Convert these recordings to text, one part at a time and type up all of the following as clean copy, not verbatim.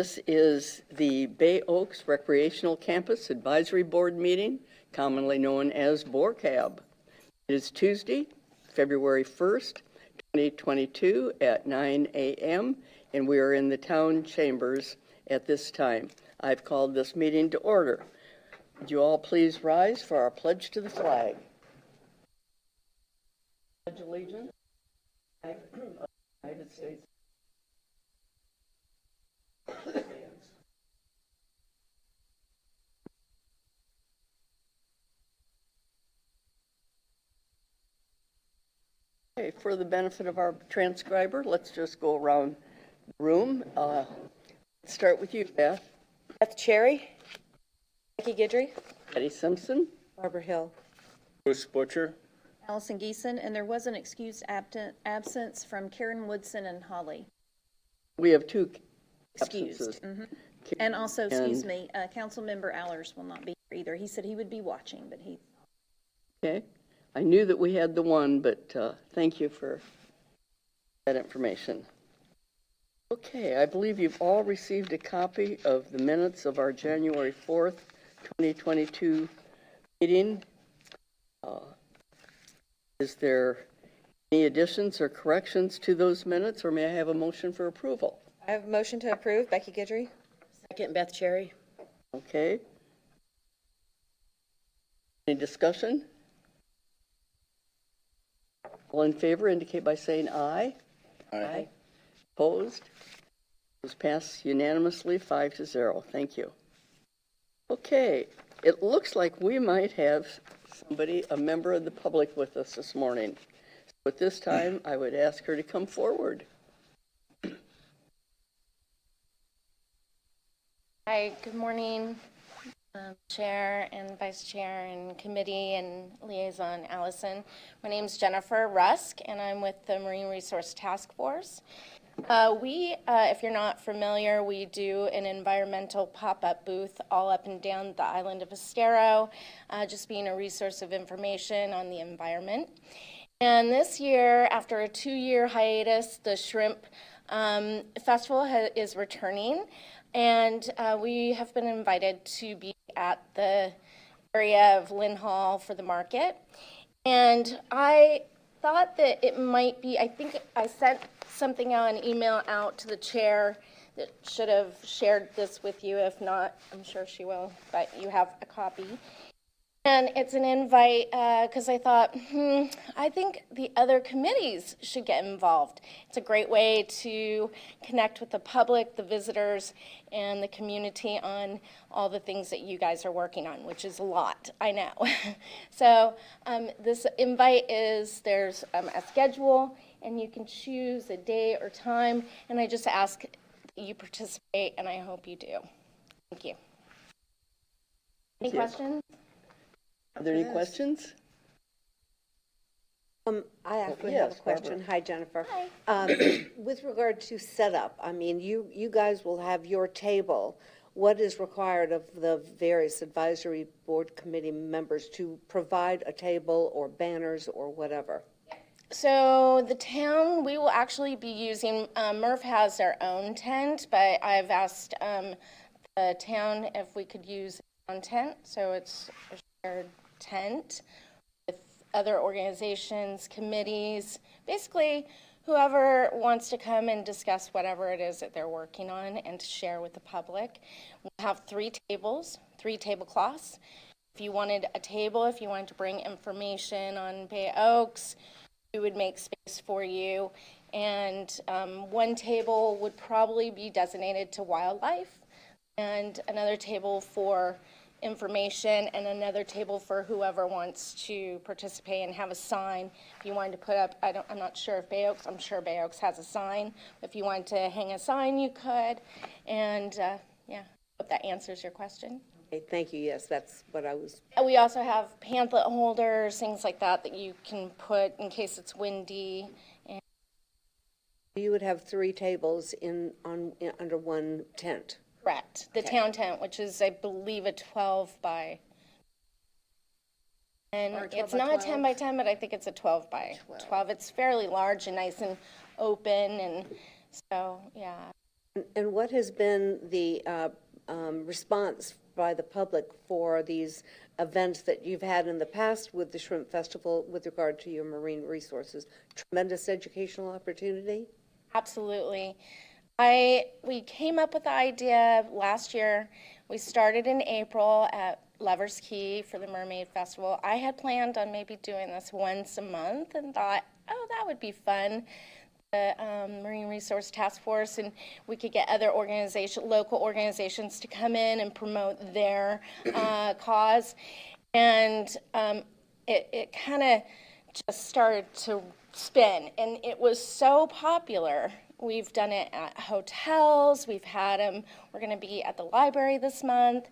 This is the Bay Oaks Recreational Campus Advisory Board meeting, commonly known as BORCAB. It is Tuesday, February 1st, 2022 at 9 a.m., and we are in the town chambers at this time. I've called this meeting to order. Would you all please rise for our pledge to the flag? Pledge allegiance to the United States. Okay, for the benefit of our transcriber, let's just go around the room. Let's start with you, Beth. Beth Cherry, Becky Guidry, Betty Simpson. Barbara Hill, Bruce Butcher. Allison Geeson, and there was an excused absence from Karen Woodson and Holly. We have two Excused. absences. And also, excuse me, Councilmember Allers will not be here either. He said he would be watching, but he... Okay. I knew that we had the one, but thank you for that information. Okay, I believe you've all received a copy of the minutes of our January 4th, 2022 meeting. Is there any additions or corrections to those minutes, or may I have a motion for approval? I have a motion to approve. Becky Guidry. Second, Beth Cherry. Okay. Any discussion? All in favor indicate by saying aye. Aye. Opposed? It was passed unanimously, 5-0. Thank you. Okay, it looks like we might have somebody, a member of the public with us this morning. So at this time, I would ask her to come forward. Hi, good morning, Chair and Vice Chair and Committee and Liaison Allison. My name is Jennifer Rusk, and I'm with the Marine Resource Task Force. If you're not familiar, we do an environmental pop-up booth all up and down the island of Estero, just being a resource of information on the environment. And this year, after a 2-year hiatus, the Shrimp Festival is returning. And we have been invited to be at the area of Lynn Hall for the market. And I thought that it might be, I think I sent something out, an email out to the chair that should have shared this with you. If not, I'm sure she will, but you have a copy. And it's an invite because I thought, I think the other committees should get involved. It's a great way to connect with the public, the visitors, and the community on all the things that you guys are working on, which is a lot, I know. So this invite is, there's a schedule, and you can choose a day or time, and I just ask that you participate, and I hope you do. Thank you. Any questions? Are there any questions? I actually Yes, have a question. Barbara. Hi, Jennifer. Hi. With regard to setup, I mean, you guys will have your table. What is required of the various advisory board committee members to provide a table or banners or whatever? So the town, we will actually be using, Murph has their own tent, but I've asked the town if we could use one tent, so it's a shared tent with other organizations, committees, basically whoever wants to come and discuss whatever it is that they're working on and to share with the public. We'll have 3 tables, 3 tablecloths. If you wanted a table, if you wanted to bring information on Bay Oaks, we would make space for you. And one table would probably be designated to wildlife, and another table for information, and another table for whoever wants to participate and have a sign. If you wanted to put up, I'm not sure if Bay Oaks, I'm sure Bay Oaks has a sign. If you wanted to hang a sign, you could. And yeah, hope that answers your question. Okay, thank you. Yes, that's what I was. We also have pamphlet holders, things like that that you can put in case it's windy. And You would have 3 tables under one tent. correct. The town tent, which is, I believe, a 12 by. And it's not a 10 by 10, but I think it's a 12 by 12. It's fairly large and nice and open, and so, yeah. And what has been the response by the public for these events that you've had in the past with the Shrimp Festival with regard to your marine resources? Tremendous educational opportunity? Absolutely. We came up with the idea last year. We started in April at Lover's Key for the Mermaid Festival. I had planned on maybe doing this once a month and thought, oh, that would be fun. The Marine Resource Task Force, and we could get other local organizations to come in and promote their cause. And it kind of just started to spin, and it was so popular. We've done it at hotels, we've had them, we're going to be at the library this month,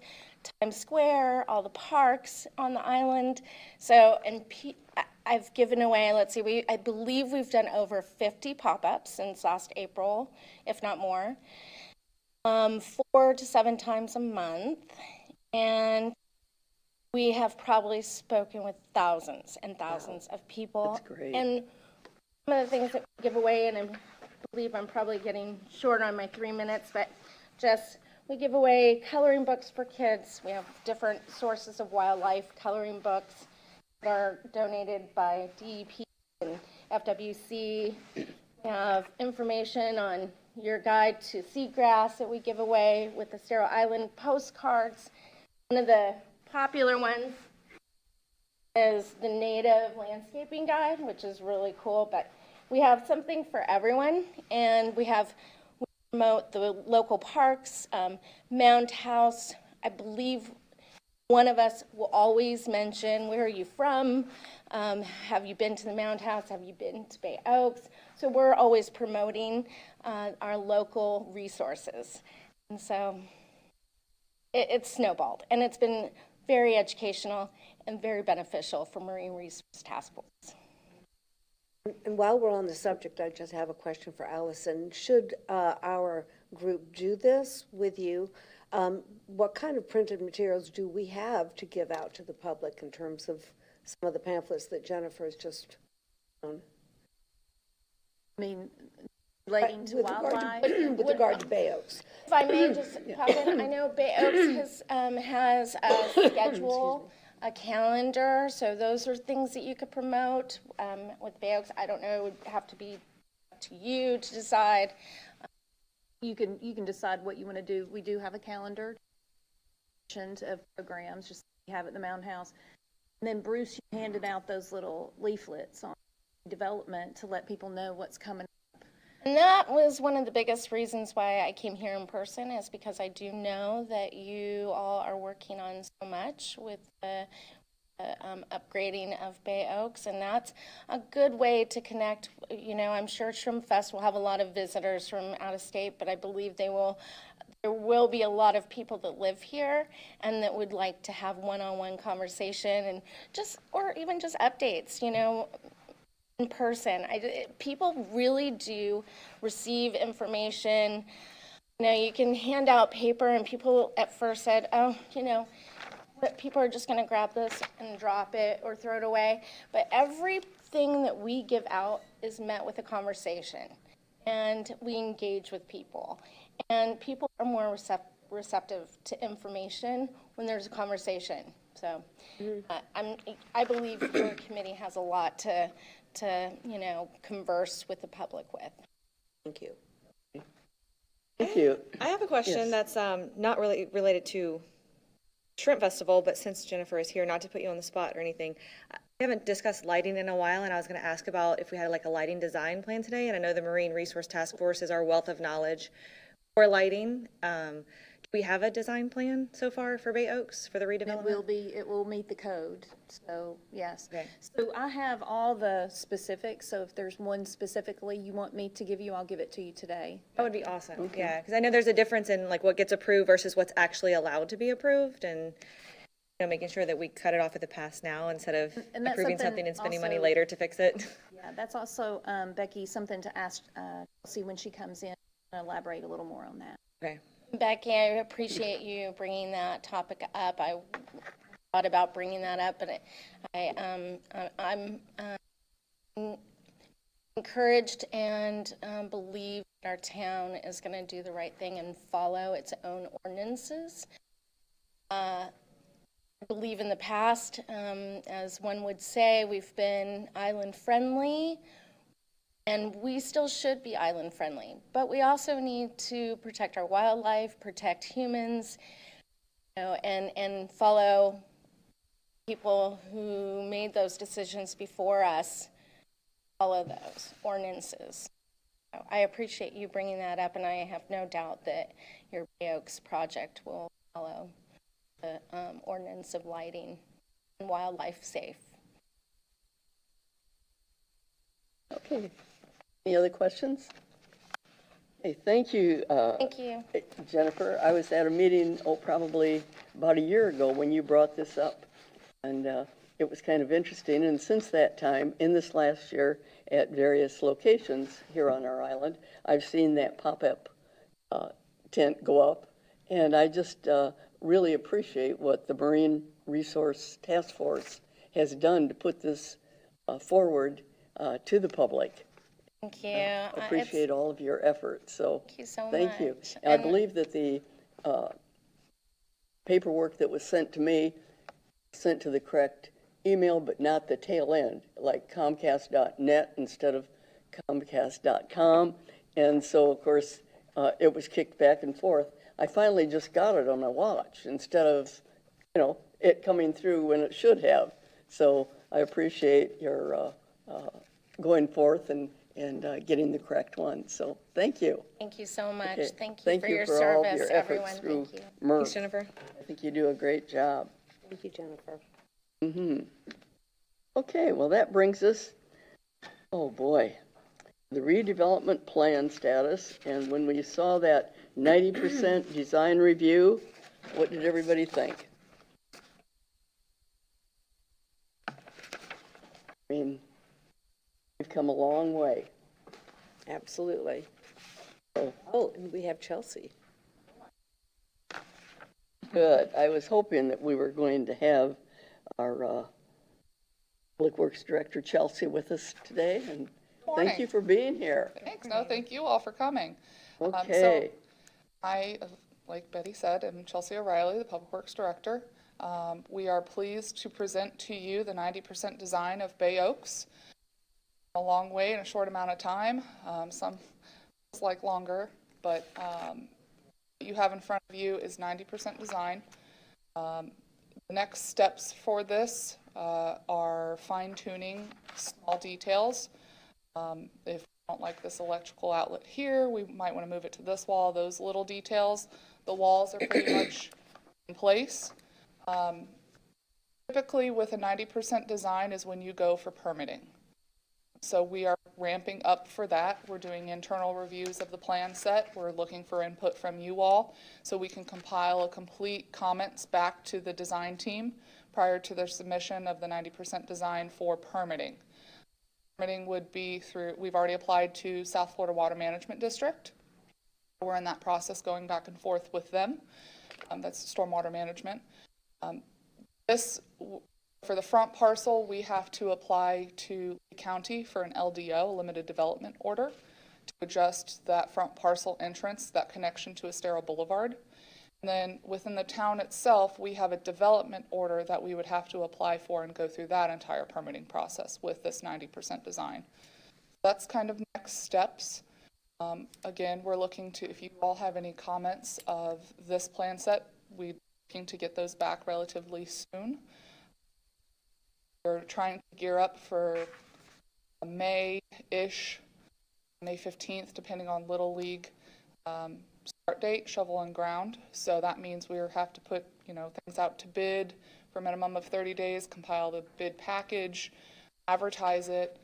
Times Square, all the parks on the island. So, and I've given away, let's see, I believe we've done over 50 pop-ups since last April, if not more, 4 to 7 times a month. And we have probably spoken with thousands and thousands of people. That's great. And some of the things that we give away, and I believe I'm probably getting short on my 3 minutes, but we give away coloring books for kids. We have different sources of wildlife coloring books that are donated by DEP and FWC. We have information on your guide to seagrass that we give away with the Sterile Island postcards. One of the popular ones is the Native Landscaping Guide, which is really cool, but we have something for everyone, and we promote the local parks, Mound House. I believe one of us will always mention, where are you from? Have you been to the Mound House? Have you been to Bay Oaks? So we're always promoting our local resources. And so it's snowballed, and it's been very educational and very beneficial for Marine Resource Task Force. And while we're on the subject, I just have a question for Allison. Should our group do this with you, what kind of printed materials do we have to give out to the public in terms of some of the pamphlets that Jennifer has just shown? I mean, relating to wildlife. With regard to Bay Oaks. If I may just pop in, I know Bay Oaks has a schedule, a calendar, so those are things that you could promote with Bay Oaks. I don't know, it would have to be up to you to decide. You can decide what you want to do. We do have a calendar of programs, just like we have at the Mound House. And then Bruce, you handed out those little leaflets on development to let people know what's coming. And that was one of the biggest reasons why I came here in person, is because I do know that you all are working on so much with the upgrading of Bay Oaks, and that's a good way to connect. You know, I'm sure Shrimp Fest will have a lot of visitors from out of state, but I believe there will be a lot of people that live here and that would like to have one-on-one conversation and or even just updates, you know, in person. People really do receive information. You know, you can hand out paper, and people at first said, oh, you know, people are just going to grab this and drop it or throw it away. But everything that we give out is met with a conversation, and we engage with people. And people are more receptive to information when there's a conversation. So I believe your committee has a lot to you know, converse with the public with. Thank you. Thank you. I have a question Yes. that's not really related to Shrimp Festival, but since Jennifer is here, not to put you on the spot or anything, we haven't discussed lighting in a while, and I was going to ask about if we had like a lighting design plan today. And I know the Marine Resource Task Force is our wealth of knowledge for lighting. Do we have a design plan so far for Bay Oaks for the redevelopment? It will meet the code, so yes. Okay. So I have all the specifics, so if there's one specifically you want me to give you, I'll give it to you today. That would be awesome. Yeah, because I know there's a difference in like what gets approved versus what's actually allowed to be approved, and you know, making sure that we cut it off at the pass now instead of And that's approving something something and spending money also- later to fix it. Yeah, that's also, Becky, something to ask Chelsea when she comes in, and elaborate a little more on that. Okay. Becky, I appreciate you bringing that topic up. I thought about bringing that up, but I'm encouraged and believe our town is going to do the right thing and follow its own ordinances. I believe in the past, as one would say, we've been island friendly, and we still should be island friendly, but we also need to protect our wildlife, protect humans, and follow people who made those decisions before us, follow those ordinances. So I appreciate you bringing that up, and I have no doubt that your Bay Oaks project will follow the ordinance of lighting and wildlife safe. Okay. Any other questions? Hey, thank you. Thank you. Jennifer. I was at a meeting, probably about a year ago when you brought this up, and it was kind of interesting. And since that time, in this last year, at various locations here on our island, I've seen that pop-up tent go up, and I just really appreciate what the Marine Resource Task Force has done to put this forward to the public. Thank you. Appreciate all of your efforts. So Thank you so thank you. much. And I And- believe that the paperwork that was sent to me sent to the correct email, but not the tail end, like Comcast.net instead of Comcast.com. And so, of course, it was kicked back and forth. I finally just got it on my watch instead of, it coming through when it should have. So I appreciate your going forth and getting the correct one. So thank you. Thank you so much. Okay. Thank you for your all of service, your everyone. efforts through Thank you. MERC. Thanks, Jennifer. I think you do a great job. Thank you, Jennifer. Okay, well, that brings us, oh boy, the redevelopment plan status. And when we saw that 90% design review, what did everybody think? I mean, we've come a long way. Absolutely. So, Oh, and we have Chelsea. good. I was hoping that we were going to have our Public Works Director Chelsea with us today, and thank you for being here. Thanks. No, thank you all for coming. Okay. So I, like Betty said, am Chelsea O'Reilly, the Public Works Director. We are pleased to present to you the 90% design of Bay Oaks. A long way in a short amount of time. Some feels like longer, but what you have in front of you is 90% design. The next steps for this are fine-tuning small details. If we don't like this electrical outlet here, we might want to move it to this wall, those little details. The walls are pretty much in place. Typically with a 90% design is when you go for permitting. So we are ramping up for that. We're doing internal reviews of the plan set. We're looking for input from you all so we can compile a complete comments back to the design team prior to their submission of the 90% design for permitting. Permitting would be through, we've already applied to South Florida Water Management District. We're in that process going back and forth with them. That's stormwater management. For the front parcel, we have to apply to the county for an LDO, a limited development order, to adjust that front parcel entrance, that connection to Estero Boulevard. And then within the town itself, we have a development order that we would have to apply for and go through that entire permitting process with this 90% design. That's kind of next steps. Again, we're looking to, if you all have any comments of this plan set, we're looking to get those back relatively soon. We're trying to gear up for a May-ish, May 15th, depending on Little League start date, shovel and ground. So that means we have to put, things out to bid for a minimum of 30 days, compile the bid package, advertise it.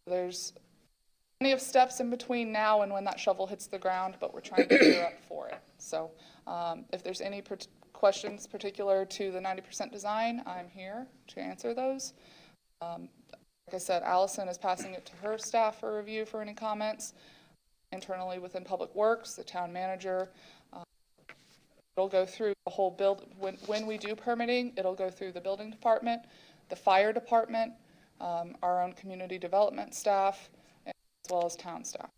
There's plenty of steps in between now and when that shovel hits the ground, but we're trying to gear up for it. So if there's any questions particular to the 90% design, I'm here to answer those. Like I said, Allison is passing it to her staff for review for any comments. Internally within Public Works, the town manager, it'll go through the whole build. When we do permitting, it'll go through the building department, the fire department, our own community development staff, as well as town staff.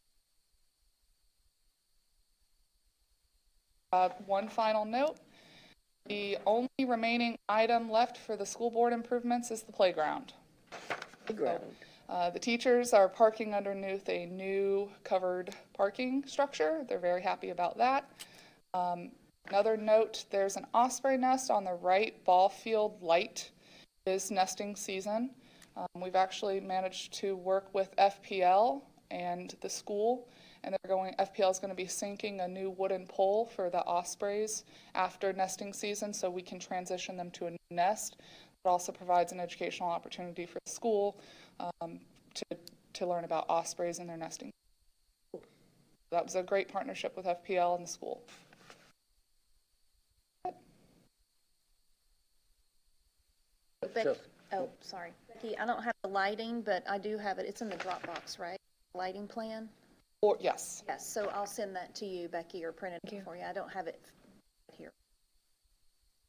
One final note, the only remaining item left for the school board improvements is the playground. The teachers are parking underneath a new covered parking structure. They're very happy about that. Another note, there's an osprey nest on the right ball field light. It is nesting season. We've actually managed to work with FPL and the school, and FPL is going to be sinking a new wooden pole for the ospreys after nesting season so we can transition them to a new nest. It also provides an educational opportunity for the school to learn about ospreys and their nesting. That was a great partnership with FPL and the school. Oh, sorry. Becky, I don't have the lighting, but I do have it. It's in the Dropbox, right? Lighting plan? Or, yes. Yes, so I'll send that to you, Becky, or print it for you. I don't have it here.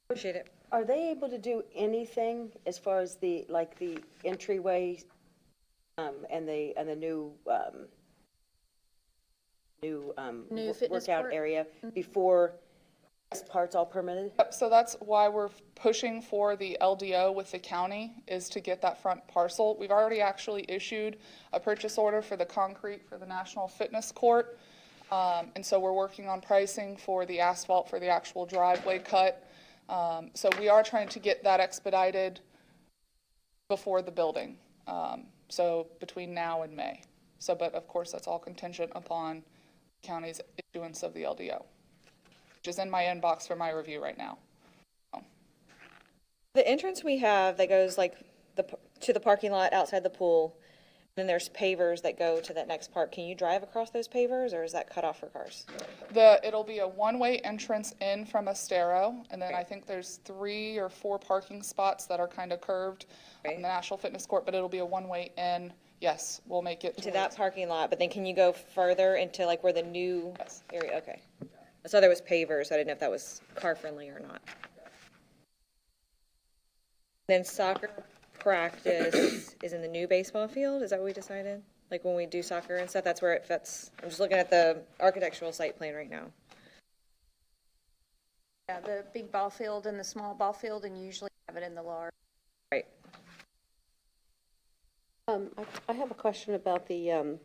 Appreciate it. Are they able to do anything as far as the entryway, and the new fitness workout court? area before this part's all permitted? Yep, so that's why we're pushing for the LDO with the county, is to get that front parcel. We've already actually issued a purchase order for the concrete for the National Fitness Court. And so we're working on pricing for the asphalt for the actual driveway cut. So we are trying to get that expedited before the building. So between now and May. So, but of course, that's all contingent upon the county's issuance of the LDO, which is in my inbox for my review right now. The entrance we have that goes like to the parking lot outside the pool, and then there's pavers that go to that next part. Can you drive across those pavers, or is that cut off for cars? It'll be a one-way entrance in from Estero, and then I think there's 3 or 4 parking spots that are kind of curved on the National Fitness Court, but it'll be a one-way in. Yes, we'll make it To that parking lot, but then can you go further into like where the new area? Okay. I saw there was pavers. I didn't know if that was car friendly or not. Then soccer practice is in the new baseball field. Is that what we decided? Like when we do soccer and stuff, that's where it fits. I'm just looking at the architectural site plan right now. Yeah, the big ball field and the small ball field, and usually have it in the large. Right. I have a question about the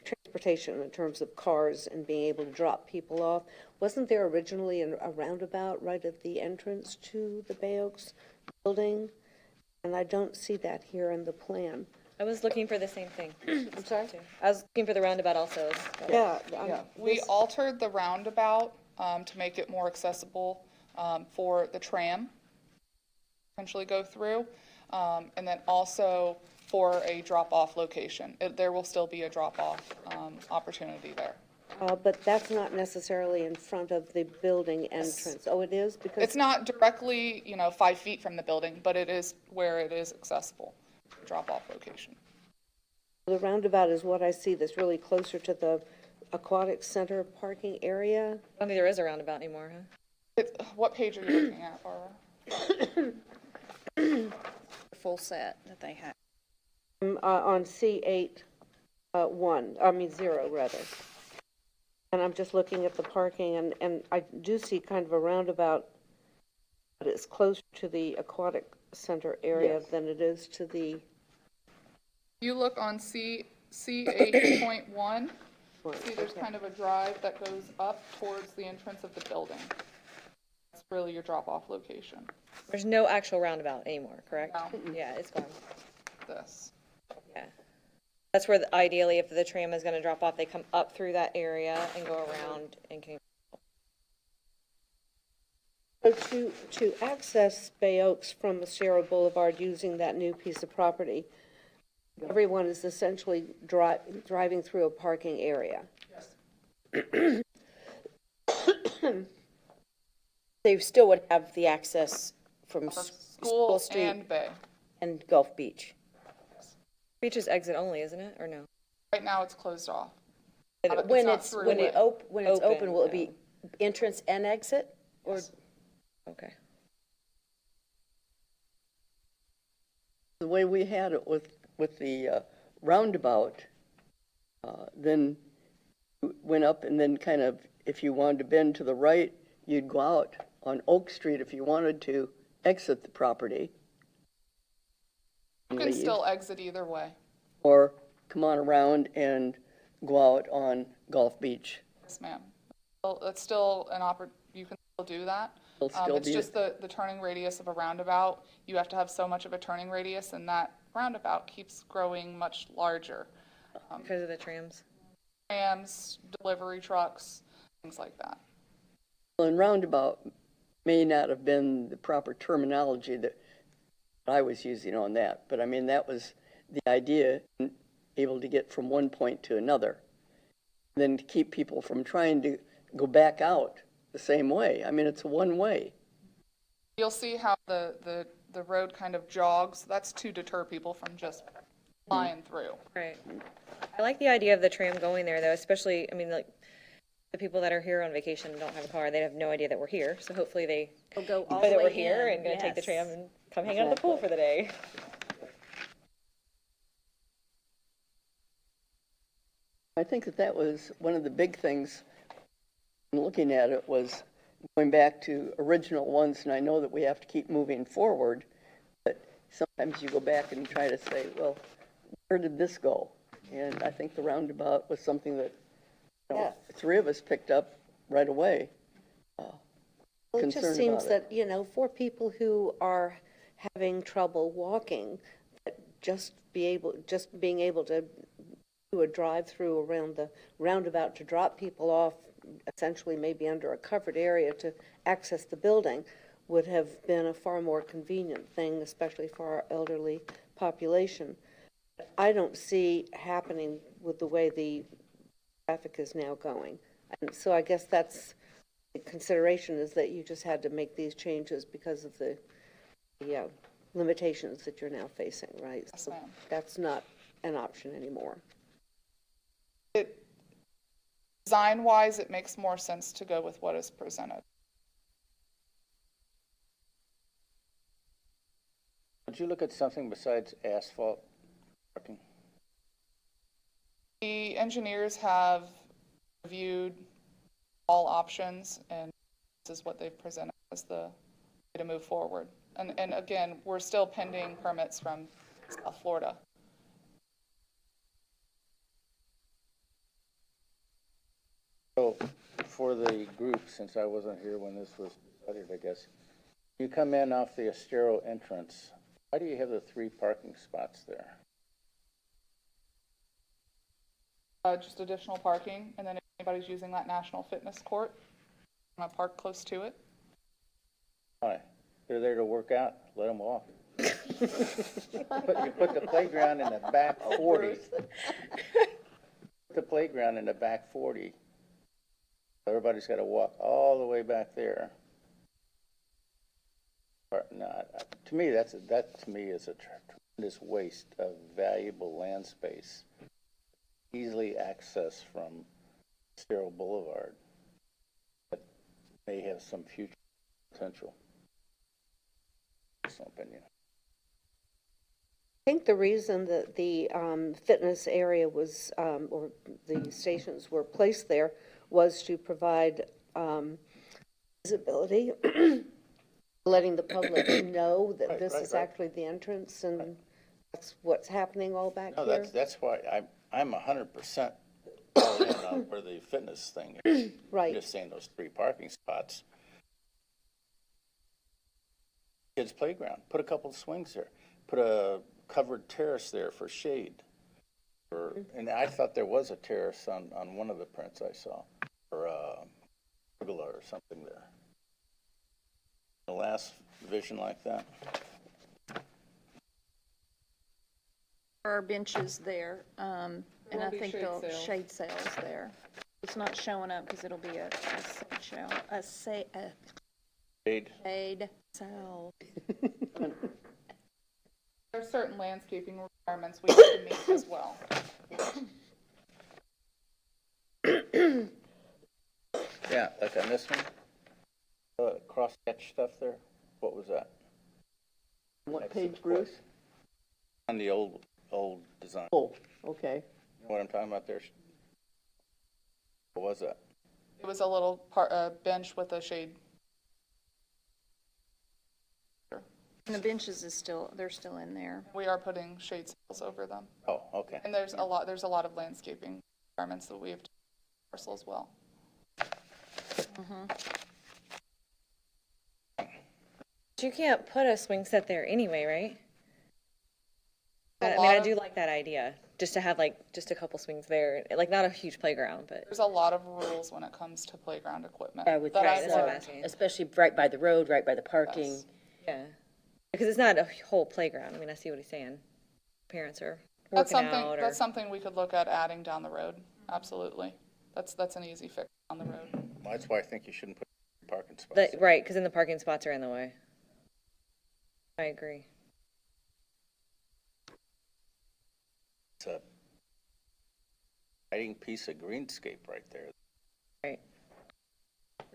transportation in terms of cars and being able to drop people off. Wasn't there originally a roundabout right at the entrance to the Bay Oaks building? And I don't see that here in the plan. I was looking for the same thing. I'm sorry? I was looking for the roundabout also. Yeah. We altered the roundabout to make it more accessible for the tram, potentially go through, and then also for a drop-off location. There will still be a drop-off opportunity there. But that's not necessarily in front of the building entrance. Oh, it is? Because It's not directly, 5 feet from the building, but it is where it is accessible, drop-off location. the roundabout is what I see that's really closer to the aquatic center parking area. I don't think there is a roundabout anymore, huh? What page are you looking at, Barbara? The full set that they have. On C8, 0 rather. And I'm just looking at the parking, and I do see kind of a roundabout, but it's closer to the aquatic center area than it is to the, You look on C8.1, see there's kind of a drive that goes up towards the entrance of the building. That's really your drop-off location. There's no actual roundabout anymore, correct? No. Yeah, it's gone. This. Yeah. That's where ideally, if the tram is gonna drop off, they come up through that area and go around and can. so to access Bay Oaks from Sierra Boulevard using that new piece of property, everyone is essentially driving through a parking area. They still would have the access from School Street and Bay. and Gulf Beach. Beach is exit only, isn't it, or no? Right now, it's closed off. When not it's, through when it. it's Open, open, will it be entrance and exit? Or, Okay. The way we had it with the roundabout, then went up and then kind of, if you wanted to bend to the right, you'd go out on Oak Street if you wanted to exit the property. You and can leave, still exit either way. Or come on around and go out on Gulf Beach. Yes, ma'am. Well, it's still you can still do that. It'll still It's be- just the turning radius of a roundabout. You have to have so much of a turning radius, and that roundabout keeps growing much larger. Because of the trams. Trams, delivery trucks, things like that. Well, and roundabout may not have been the proper terminology that I was using on that, but I mean, that was the idea, able to get from one point to another. Then to keep people from trying to go back out the same way. I mean, it's a one-way. You'll see how the road kind of jogs. That's to deter people from just flying through. Right. I like the idea of the tram going there, though, especially, I mean, like, the people that are here on vacation and don't have a car, they have no idea that we're here, so hopefully they They'll go all know the that way we're here in, and gonna take the yes. tram and come hang out at the pool for the day. I think that was one of the big things in looking at it, was going back to original ones, and I know that we have to keep moving forward, but sometimes you go back and try to say, well, where did this go? And I think the roundabout was something that, you know, Yeah. the three of us picked up right away. Well, it just concerned seems about it. that, you know, for people who are having trouble walking, that just being able to do a drive-through around the roundabout to drop people off, essentially maybe under a covered area to access the building, would have been a far more convenient thing, especially for our elderly population. I don't see happening with the way the traffic is now going. And so I guess that's the consideration, is that you just had to make these changes because of the limitations that you're now facing, right? Yes, So ma'am. that's not an option anymore. Design-wise, it makes more sense to go with what is presented. Would you look at something besides asphalt parking? The engineers have reviewed all options, and this is what they've presented as the way to move forward. And again, we're still pending permits from South Florida. So for the group, since I wasn't here when this was studied, I guess, you come in off the Estero entrance, why do you have the 3 parking spots there? Just additional parking, and then if anybody's using that National Fitness Court, I'm gonna park close to it. Why? They're there to work out, let them walk. You put the playground in the back 40. Put the playground in the back 40. Everybody's got to walk all the way back there. To me, that to me is a tremendous waste of valuable land space, easily accessed from Estero Boulevard, that may have some future potential. Personal opinion. I think the reason that the fitness area was, or the stations were placed there, was to provide visibility, letting the public know that this is right. actually the entrance, and that's what's happening all back No, here. that's why I'm 100% all in on where the fitness thing is. Right. I'm just saying those 3 parking spots. Kids' playground, put a couple of swings there, put a covered terrace there for shade. And I thought there was a terrace on one of the prints I saw, or a pergola or something there. The last vision like that. There are benches there, and I will be think shade there'll sails. shade sails there. It's not showing up because it'll be a Shade. shade sail. There are certain landscaping requirements we have to meet as well. Yeah, like on this one, cross-hatch stuff there, what was that? What That's page, the Bruce? On the old design. Oh, okay. You know what I'm talking about there? What was that? It was a little bench with a shade. And the benches they're still in there. We are putting shade sails over them. Oh, okay. And there's a lot of landscaping requirements that we have to parcel as well. But you can't put a swing set there anyway, right? I do like that idea, just to have just a couple swings there, like not a huge playground, but. There's a lot of rules when it comes to playground equipment. I would that think I've that's what I'm learned. asking. Especially right by the road, right by the parking. Yes. Yeah. Because it's not a whole playground. I mean, I see what he's saying. Parents are working out or. That's something we could look at adding down the road. Absolutely. That's an easy fix on the road. Well, that's why I think you shouldn't put parking spots there. Right, because then the parking spots are in the way. I agree. It's a exciting piece of greenscape right there. Right.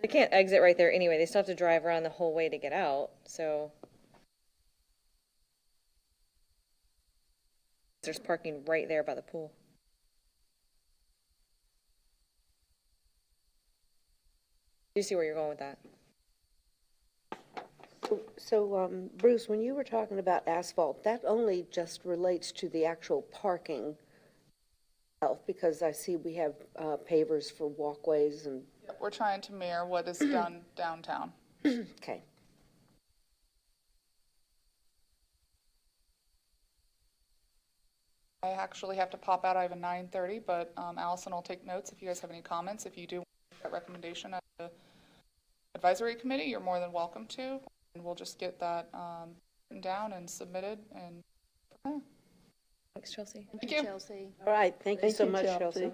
They can't exit right there anyway. They still have to drive around the whole way to get out, so. There's parking right there by the pool. Do you see where you're going with that? So, Bruce, when you were talking about asphalt, that only just relates to the actual parking itself, because I see we have pavers for walkways and, We're trying to mirror what is done downtown. okay. I actually have to pop out. I have a 9:30, but Allison will take notes if you guys have any comments. If you do want that recommendation at the advisory committee, you're more than welcome to. And we'll just get that written down and submitted. And Thanks, Chelsea. thank you. Chelsea. All right, thank you Thank so you, much, Chelsea. Chelsea.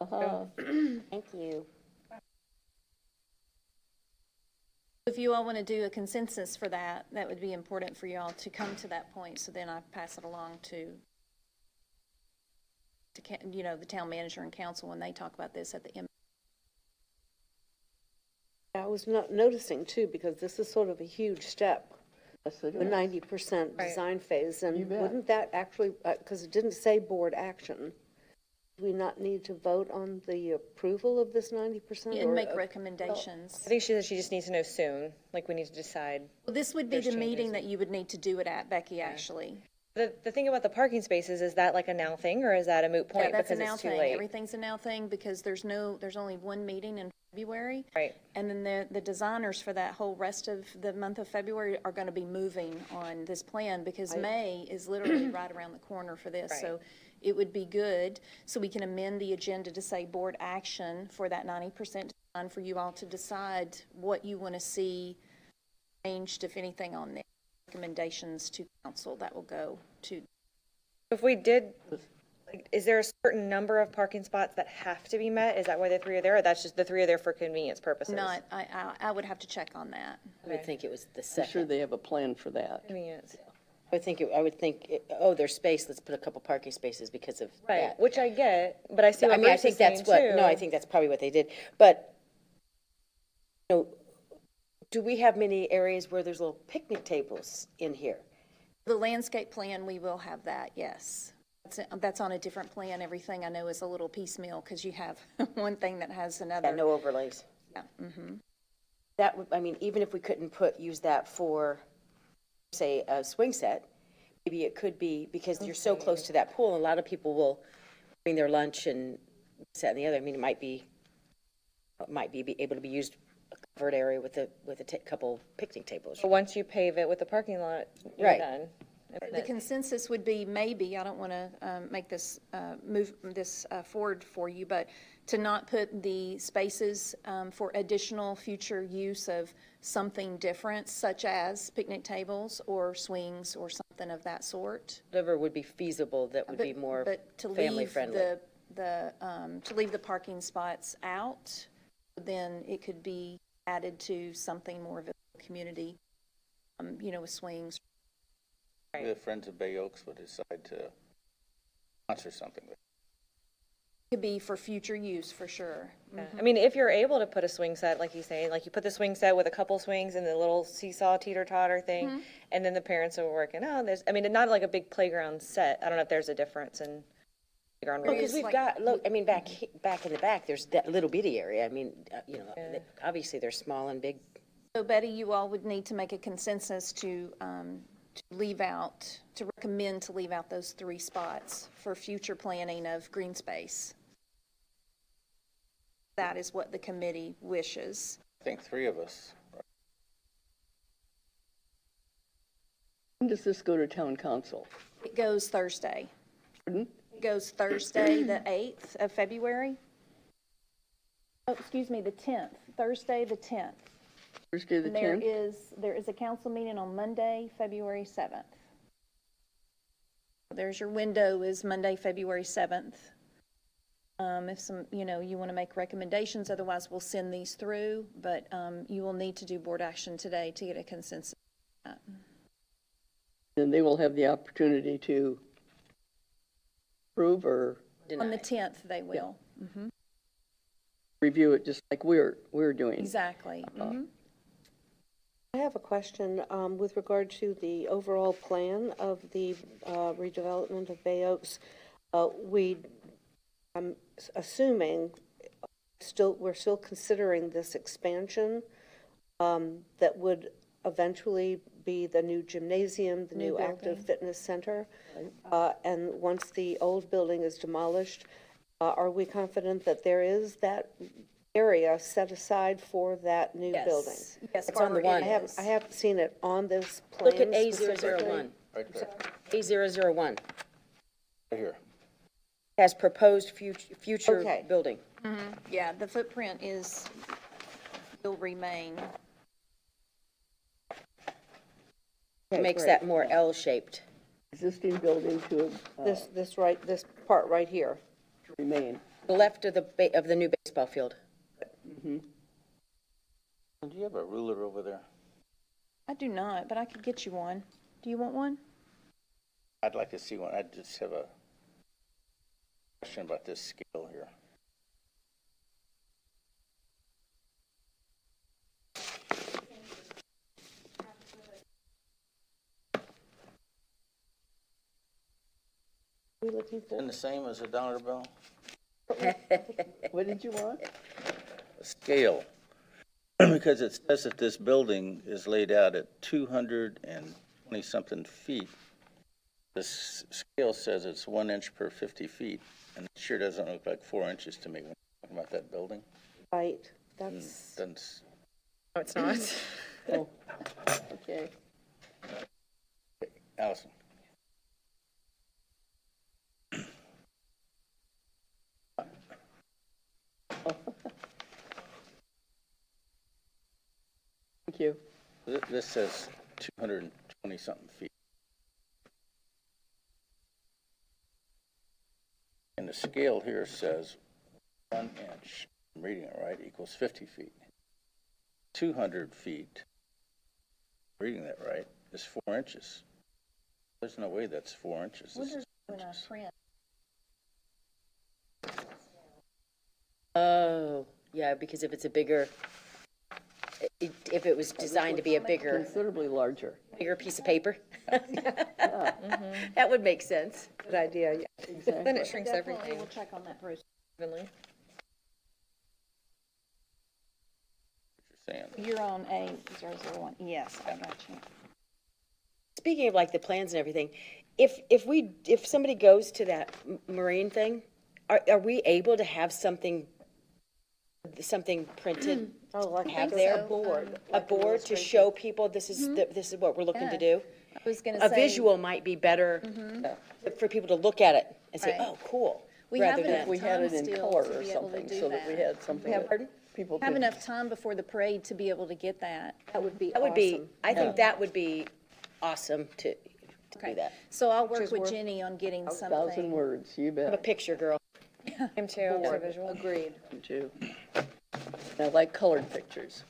Uh-huh. Thank you. If you all want to do a consensus for that, that would be important for you all to come to that point, so then I pass it along to the town manager and council when they talk about this at the end. I was not noticing too, because this is sort of a huge step, Yes, it the is. 90% Right. design phase, You and bet. wouldn't that actually, because it didn't say board action, do we not need to vote on the approval of this 90%? And or- make recommendations. I think she said she just needs to know soon, like we need to decide. Well, this would be There's the meeting changes. that you would need to do it at, Becky, actually. The thing about the parking spaces, is that like a now thing, or is that a moot Yeah, point that's a because now it's too thing. late? Everything's a now thing because there's only one meeting in February. Right. And then the designers for that whole rest of the month of February are going to be moving on this plan because May is literally right around the corner for this. So it would be good, so we can amend the agenda to say board action for that 90% design for you all to decide what you want to see changed, if anything, on the recommendations to council that will go to. If we did, like, is there a certain number of parking spots that have to be met? Is that why the three are there, or that's just the three are there for convenience purposes? Not, I would have to check on that. I would think it was the I'm sure second. they have a plan for that. Convenience. I would think, oh, there's space, let's put a couple parking spaces because of Right, that. which I get, but I see I what mean, I Bruce think is saying that's what, too. no, I think that's probably what they did. But, do we have many areas where there's little picnic tables in here? The landscape plan, we will have that, yes. That's on a different plan. Everything I know is a little piecemeal because you have one thing that has another. Yeah, no overlays. Yeah. That would, I mean, even if we couldn't use that for, say, a swing set, maybe it could be, because you're so close to that pool, a lot of people will bring their lunch and this, that, and the other. I mean, it might be able to be used, a covered area with a couple picnic tables. But once you pave it with the parking lot, you're Right. done. The consensus would be maybe, I don't want to make this, move this forward for you, but to not put the spaces for additional future use of something different, such as picnic tables or swings or something of that sort. Whatever would be feasible that would be more But to family leave friendly. to leave the parking spots out, then it could be added to something more of a community, with swings. The Friends of Bay Oaks would decide to sponsor something. Could be for future use, for sure. I mean, if you're able to put a swing set, like you say, like you put the swing set with a couple swings and the little seesaw teeter-totter thing, and then the parents are working, not like a big playground set. I don't know if there's a difference in Because we've got, look, I mean, back in the back, there's that little bitty area. I mean, obviously they're small and big. So Betty, you all would need to make a consensus to leave out, to recommend to leave out those 3 spots for future planning of green space. That is what the committee wishes. I think 3 of us. When does this go to town council? It goes Thursday. Pardon? It goes Thursday, the 8th of February. Oh, excuse me, the 10th, Thursday, the 10th. Thursday the And there 10th? is a council meeting on Monday, February 7th. There's your window is Monday, February 7th. If some, you want to make recommendations, otherwise we'll send these through, but you will need to do board action today to get a consensus. Then they will have the opportunity to approve or On the 10th, they will. review it just like we're doing. Exactly. I have a question with regard to the overall plan of the redevelopment of Bay Oaks. I'm assuming we're still considering this expansion that would eventually be the new gymnasium, the new active fitness center. And once the old building is demolished, are we confident that there is that area set aside for that new building? Yes, It's on the Barbara, one. it is. I haven't seen it on this plan Look at specifically. A001. Right there, A001 right here. has proposed future Okay. building. Yeah, the footprint will remain. It makes that more L-shaped. Existing building to This part right here. remain. The left of the new baseball field. Do you have a ruler over there? I do not, but I could get you one. Do you want one? I'd like to see one. I just have a question about this scale here. What are we looking for? Isn't the same as a dollar bill? What did you want? A scale. Because it says that this building is laid out at 220-something feet. This scale says it's 1 inch per 50 feet, and it sure doesn't look like 4 inches to me when you're talking about that building. Right, that's, Doesn't- No, it's not. Oh, okay. Allison? Thank you. This says 220-something feet. And the scale here says 1 inch, I'm reading it right, equals 50 feet. 200 feet, reading that right, is 4 inches. There's no way that's 4 inches. This is When I print. Oh, yeah, because if it's a bigger, if it was designed to be a bigger Considerably larger. piece of paper, that would make sense. good idea, yeah. Exactly. Then it shrinks Definitely, everything. we'll check on that, Bruce. Evenly. what you're saying. You're on A001. Yes, I got you. Speaking of like the plans and everything, if somebody goes to that marine thing, are we able to have something printed? Oh, like Have a their board. A board to show people this is, this is what we're looking to do? I was going to A say. visual might be better for people to look at it and say, Right. oh, cool. We have rather enough than- We had it time in still color to or be able to something, do so that we that. had something Have- that people Have could. enough time before the parade to be able to get that. That would be That would be, awesome. I think that would be awesome to do that. So I'll work is with worth Jenny on getting 1,000 something. words, you Have a bet. picture, girl. Him too, I want a visual. Agreed. Me too. I like colored pictures.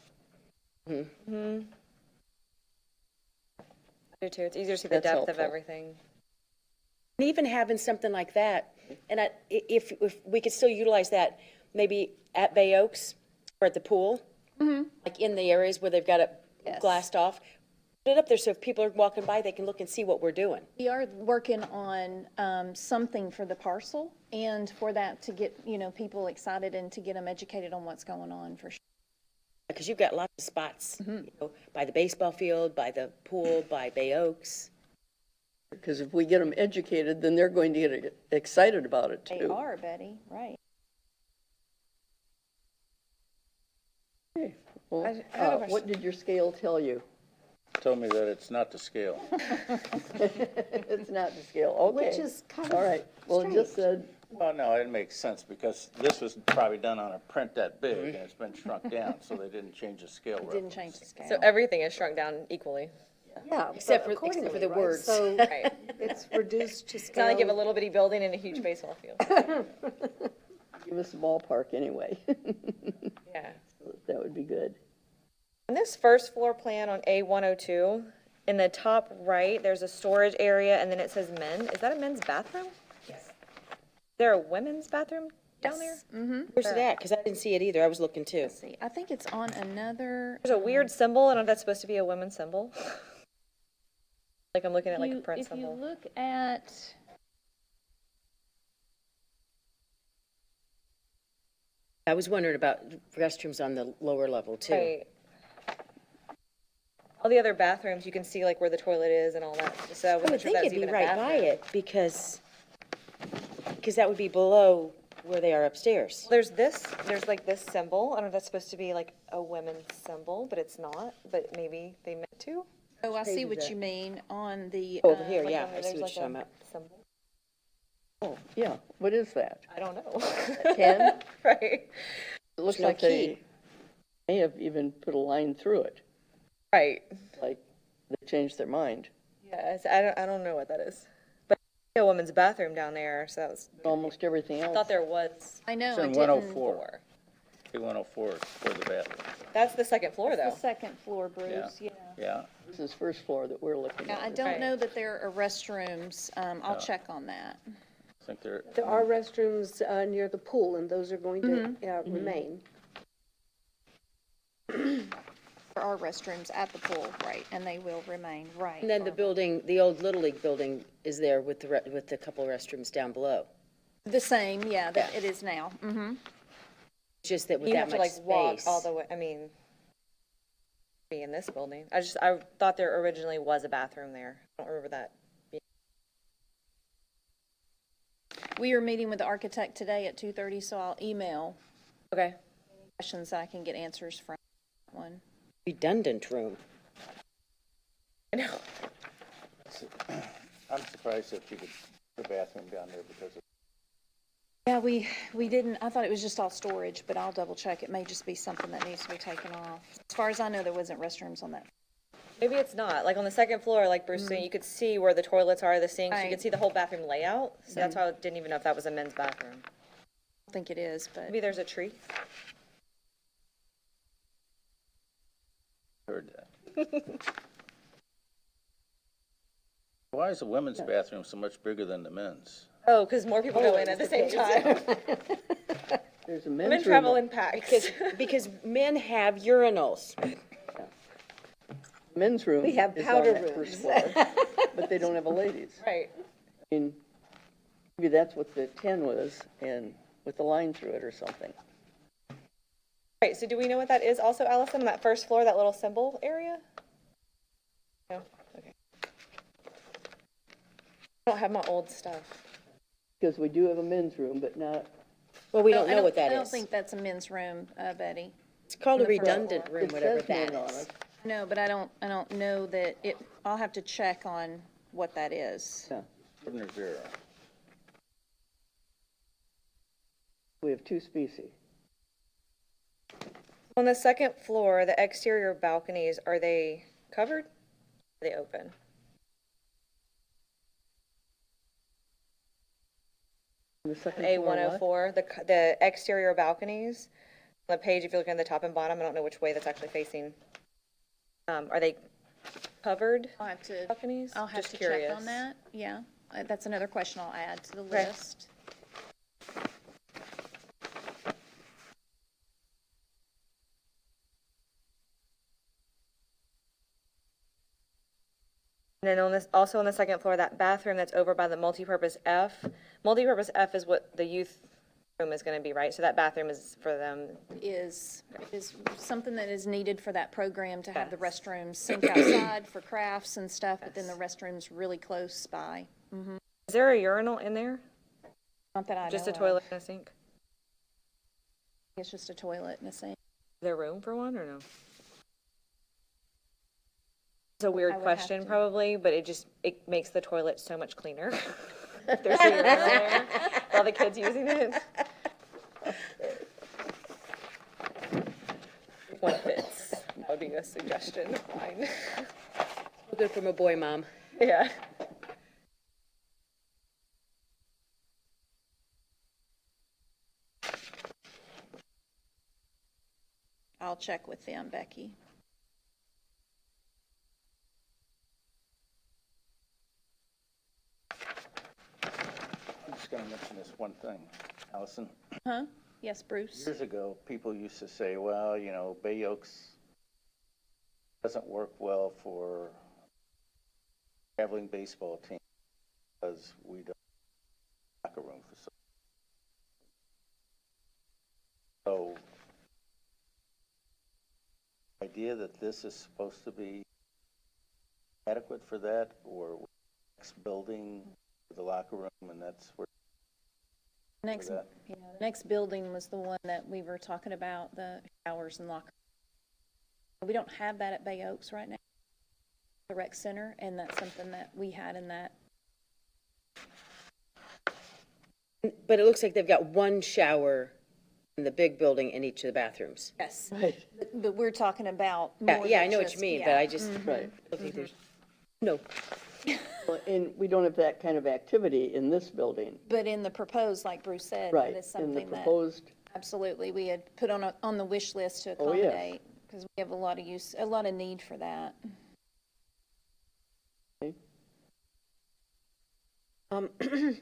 I do too. It's easier to see the That's depth of helpful. everything. And even having something like that, and if we could still utilize that, maybe at Bay Oaks or at the pool, like in the areas where they've got it Yes. glassed off, Put it up there so if people are walking by, they can look and see what we're doing. We are working on something for the parcel and for that to get, people excited and to get them educated on what's going on for sure. Because you've got lots of spots, by the baseball field, by the pool, by Bay Oaks. Because if we get them educated, then they're going to get excited about it They too. are, Betty, right. Okay, well, I have a question. what did your scale tell you? Told me that it's not the scale. It's not the scale, okay. Which is kind All of right, well, it just said, Well, no, it makes sense because this was probably done on a print that big and it's been shrunk down, so they didn't change the scale. Didn't change the scale. So everything is shrunk down equally. yeah, Except but for the accordingly, right? words. So Right. it's reduced to It's not like you have a scale. little bitty building and a huge baseball field. give us a ballpark anyway. Yeah. That would be good. On this first floor plan on A102, in the top right, there's a storage area and then it says men. Is that a men's bathroom? Yes. Is there a women's bathroom down there? Where's it at? Because I didn't see it either. I was looking too. Let's see, I think it's on another. There's a weird symbol. I don't know if that's supposed to be a women's symbol. Like I'm looking at like a print If you symbol. look at, I was wondering about restrooms on the lower level too. Right. All the other bathrooms, you can see like where the toilet is and all that. So I I wasn't would sure think if that was it'd be even a right by bathroom. it because that would be below where they are upstairs. There's like this symbol. I don't know if that's supposed to be like a women's symbol, but it's not. But maybe they meant to. I see what you mean on the. Over here, Like yeah, on- I see there's what like you're talking a about. symbol. Oh, yeah, what is that? I don't know. 10? Right. It looks no like key. they may have even put a line through it, Right. like they changed their mind. Yeah. I don't know what that is. But I see a women's bathroom down there, so that was. Almost everything I else. thought there was. I know, It's I in didn't. 104. A104 is for the bathroom. That's the second floor The though. second floor, Bruce, yeah. Yeah. This is first floor that we're looking Yeah, I at. don't Right. know that there are restrooms. I'll check on that. I think they're. There are restrooms near the pool, and those are going to remain. There are restrooms at the pool, right, and they will remain, right. And then the building, the old Little League building is there with with the couple restrooms down below. The same, yeah, that it is now. It's just that with You that have to much like walk space. all the way. I mean, be in this building. I thought there originally was a bathroom there. I don't remember that. We are meeting with the architect today at 2:30, so I'll email Okay. questions that I can get answers from that one. Redundant room. I know. I'm surprised that you could put a bathroom down there because of. Yeah, we didn't, I thought it was just all storage, but I'll double check. It may just be something that needs to be taken off. As far as I know, there wasn't restrooms on that. Maybe it's not. Like on the second floor, like Bruce was saying, you could see where the toilets are, the sinks. You Right. could see the whole bathroom layout. So that's why I didn't even know if that was a men's bathroom. I don't think it is, but Maybe there's a tree. Heard that. Why is the women's bathroom so much bigger than the men's? Oh, because more people go in at the same time. There's a Women men's travel room, in packs. Because men have urinals. men's room We have is powder on that first rooms. floor, but they don't have a ladies. Right. I mean, maybe that's what the 10 was, and with the line through it or something. Right, so do we know what that is also, Allison, on that first floor, that little symbol area? No, okay. I don't have my old stuff. Because we do have a men's room, but not, Well, we No, don't I know what that I don't is. think that's a men's room, Betty. It's called a on the front redundant floor. room, It whatever says that men on is. it. No, but I don't know that it, I'll have to check on what that is. Yeah. Wasn't there zero? We have two species. On the second floor, the exterior balconies, are they covered? Are they open? On the second floor, what? A104, the exterior balconies, on the page, if you're looking at the top and bottom, I don't know which way that's actually facing. Are they covered I'll have to, balconies? I'll have Just to curious. check on that, yeah. That's another question I'll add to the Okay. list. And then on this, also on the second floor, that bathroom that's over by the multipurpose F. Multipurpose F is what the youth room is gonna be, right? So that bathroom is for them. Is something that is needed for that program to have the restrooms sink outside for crafts and stuff, but then the restrooms really close by. Is there a urinal in there? Not that I know Just a of. toilet and a sink? It's just a toilet and a sink. Is there room for one or no? It's a I weird would have question to- probably, but it makes the toilet so much cleaner. If there's a urinal there, all the kids using it. If one fits, that would be a suggestion of mine. Good from a boy, Mom. Yeah. I'll check with them, Becky. I'm just gonna mention this one thing, Allison. Huh? Yes, Bruce? Years ago, people used to say, well, Bay Oaks doesn't work well for traveling baseball team because we don't have locker room facility. So, the idea that this is supposed to be adequate for that, or next building, the locker room, and that's where Next, that. yeah, the next building was the one that we were talking about, the showers and locker. We don't have that at Bay Oaks right now, the rec center, and that's something that we had in that. But it looks like they've got one shower in the big building in each of the bathrooms. Yes. Right, But we're talking about Yeah, more yeah, I than know what just- you mean, yeah. but I just right. don't think there's, no. Well, and we don't have that kind of activity in this building. But in the proposed, like Bruce said, Right, that is in the something that proposed, absolutely we had put on the wish list to Oh, yes. accommodate, because we have a lot of need for that.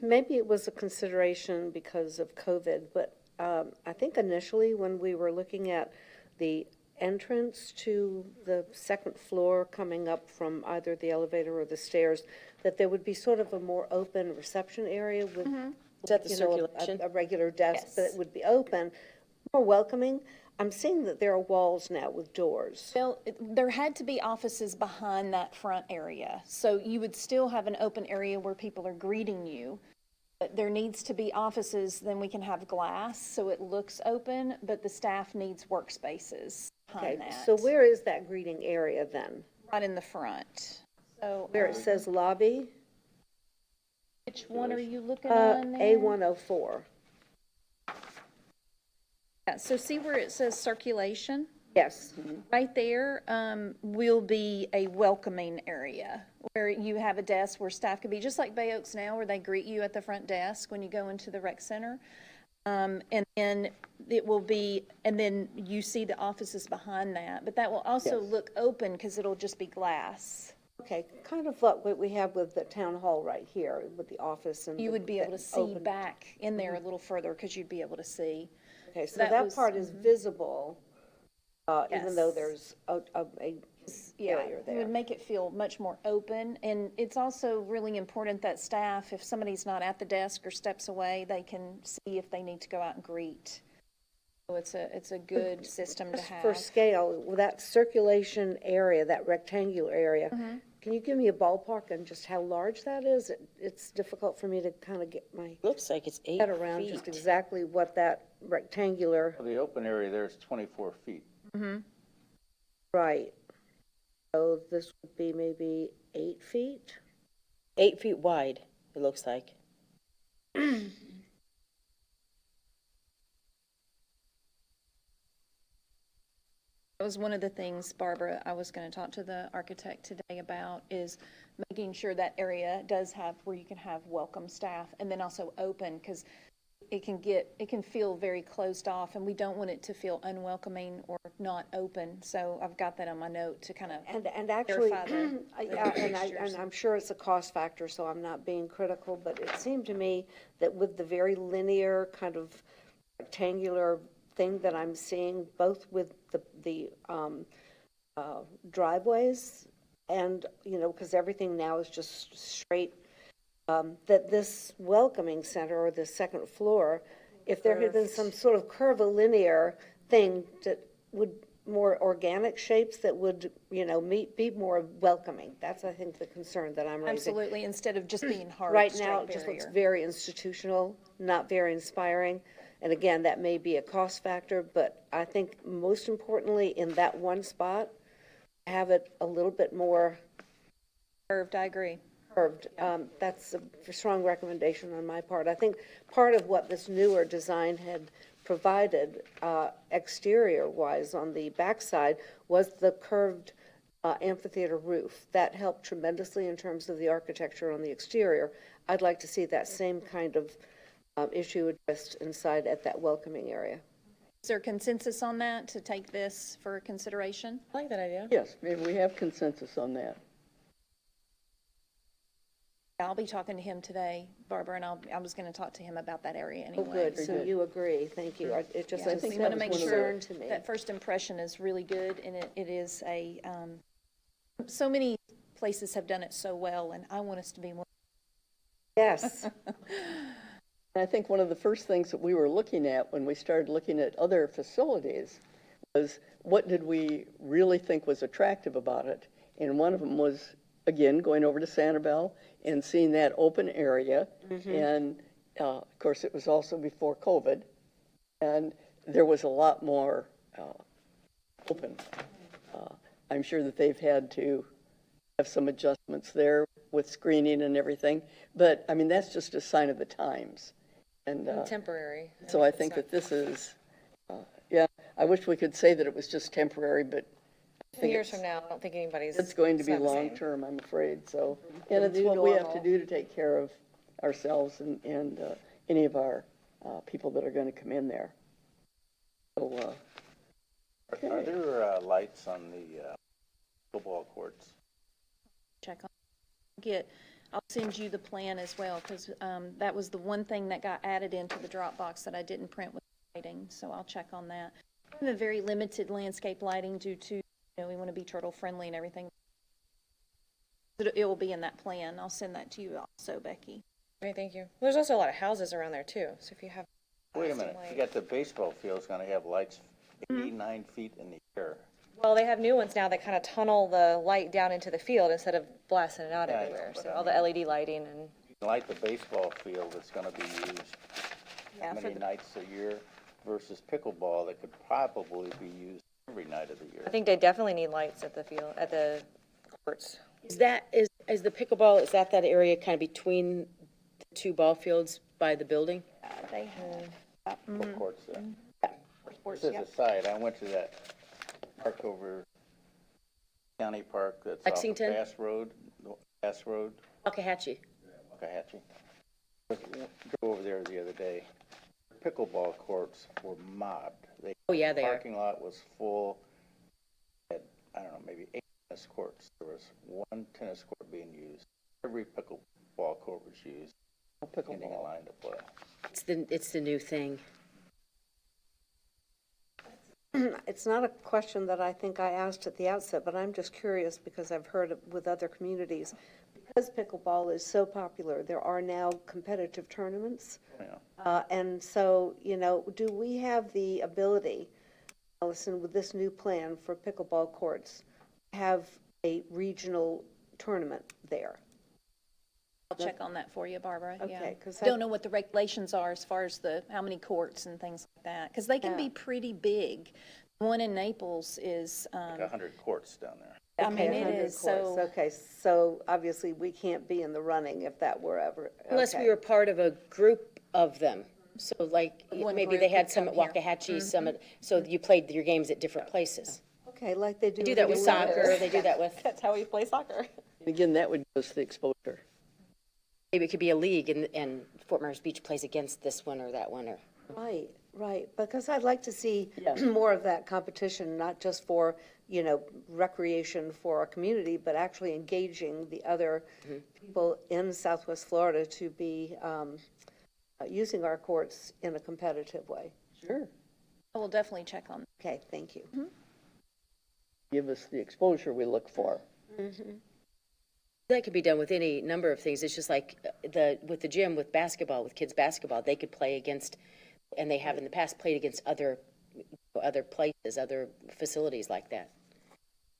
Maybe it was a consideration because of COVID, but I think initially when we were looking at the entrance to the second floor coming up from either the elevator or the stairs, that there would be sort of a more open reception area with, Is that the you know, circulation? a regular desk, but Yes. it would be open, more welcoming. I'm seeing that there are walls now with doors. Well, there had to be offices behind that front area, so you would still have an open area where people are greeting you. But there needs to be offices, then we can have glass, so it looks open, but the staff needs workspaces Okay, behind that. so where is that greeting area then? Right in the front. So, Where it says lobby? which one are you looking on there? A104. Yeah, so see where it says circulation? Yes. Right there will be a welcoming area where you have a desk where staff could be, just like Bay Oaks now, where they greet you at the front desk when you go into the rec center. And then it will be, and then you see the offices behind that, but that will also Yes. look open because it'll just be glass. Okay, kind of like what we have with the town hall right here, with the office and. You would be able to see open- back in there a little further because you'd be able to see. Okay, so that that was- part is visible, even though Yes. there's a Yeah, area it there. would make it feel much more open, and it's also really important that staff, if somebody's not at the desk or steps away, they can see if they need to go out and greet. So it's a good system to Just have. for scale, with that circulation area, that rectangular area, can you give me a ballpark on just how large that is? It's difficult for me to kind of get my Looks like it's 8 head around just feet. exactly what that rectangular, The open area there is 24 feet. right. So this would be maybe 8 feet? 8 feet wide, it looks like. That was one of the things, Barbara, I was going to talk to the architect today about, is making sure that area does have, where you can have welcome staff, and then also open, because it can feel very closed off, and we don't want it to feel unwelcoming or not open. So I've got that on my note to kind of, And actually, Verify the- yeah, and fixtures. I'm sure it's a cost factor, so I'm not being critical, but it seemed to me that with the very linear kind of rectangular thing that I'm seeing, both with the driveways and, because everything now is just straight, that this welcoming center or the second floor, if there had been some sort of curvilinear thing that would, more organic shapes that would, be more welcoming. That's, I think, the concern that I'm raising. Absolutely, instead of just being hard, Right straight now, it just looks barrier. very institutional, not very inspiring. And again, that may be a cost factor, but I think most importantly, in that one spot, have it a little bit more Curved, I agree. curved. That's a strong recommendation on my part. I think part of what this newer design had provided exterior-wise on the backside was the curved amphitheater roof. That helped tremendously in terms of the architecture on the exterior. I'd like to see that same kind of issue addressed inside at that welcoming area. Is there consensus on that, to take this for consideration? I like that idea. Yes, maybe we have consensus on that. I'll be talking to him today, Barbara, and I was going to talk to him about that area Oh, anyway. good, so you agree, thank you. It just I is think We that want to was make one of the- sure concern to me. that first impression is really good, and it is a, so many places have done it so well, and I want us to be more. Yes, I think one of the first things that we were looking at when we started looking at other facilities was, what did we really think was attractive about it? And one of them was, again, going over to Sanibel and seeing that open area. And of course, it was also before COVID, and there was a lot more open. I'm sure that they've had to have some adjustments there with screening and everything, but I mean, that's just a sign of the times. And Temporary. so I think that this is, yeah, I wish we could say that it was just temporary, but I 10 think years from now, I don't think anybody's. it's going to be not the same. long-term, I'm afraid, so. And it's new what we have to normal. do to take care of ourselves and any of our people that are going to come in there. So, Are there lights on the football courts? Check on, I'll send you the plan as well, because that was the one thing that got added into the Dropbox that I didn't print with lighting, so I'll check on that. We have a very limited landscape lighting due to, we want to be turtle friendly and everything. It will be in that plan. I'll send that to you also, Becky. Great, thank you. There's also a lot of houses around there too, so if you have. Wait a minute, you got the baseball field's gonna have lights 89 feet in the air. Well, they have new ones now that kind of tunnel the light down into the field instead of blasting it out Yeah, everywhere. but So I all the LED lighting and. Like the baseball field that's gonna be used Yeah, for many the- nights a year versus pickleball that could probably be used every night of the year. I think they definitely need lights at the field, at the courts. Is the pickleball, is that area kind of between the two ball fields by the building? They have Full courts there. sports, Just as yep. a side, I went to that park over, county park that's off of Lexington? Bass Road, Waxahachie. Waxahachie. Drove over there the other day. Pickleball courts were mobbed. Oh, yeah, they are. Parking lot was full. Had, I don't know, maybe 8 tennis courts. There was one tennis court being used. Every pickleball court was used. Getting a line to play. It's the new thing. it's not a question that I think I asked at the outset, but I'm just curious because I've heard it with other communities. Because pickleball is so popular, there are now competitive tournaments. Yeah. And so, do we have the ability, Allison, with this new plan for pickleball courts, have a regional tournament there? I'll check on that for you, Barbara, yeah. Okay, 'cause Don't know what the regulations are as far as how many courts and things like that, because they can be pretty big. The one in Naples is, 100 courts down there. I mean, Okay, it 100 is courts. so. Okay, so obviously we can't be in the running if that were ever. Unless we okay. were part of a group of them. So like, One maybe group they had would some at come here. Waxahachie, some at, so you played your games at different places. Okay, like they do. They do that with in soccer, Olympics. they do that with, That's how we play soccer. And again, that would give us the exposure. maybe it could be a league and Fort Myers Beach plays against this one or that one or. Right, because I'd like to see Yeah. more of that competition, not just for, recreation for our community, but actually engaging the other people in Southwest Florida to be using our courts in a competitive way. Sure. I will definitely check on that. Okay, thank you. Give us the exposure we look for. That could be done with any number of things. It's just like with the gym, with basketball, with kids basketball, they could play against, and they have in the past played against other places, other facilities like that.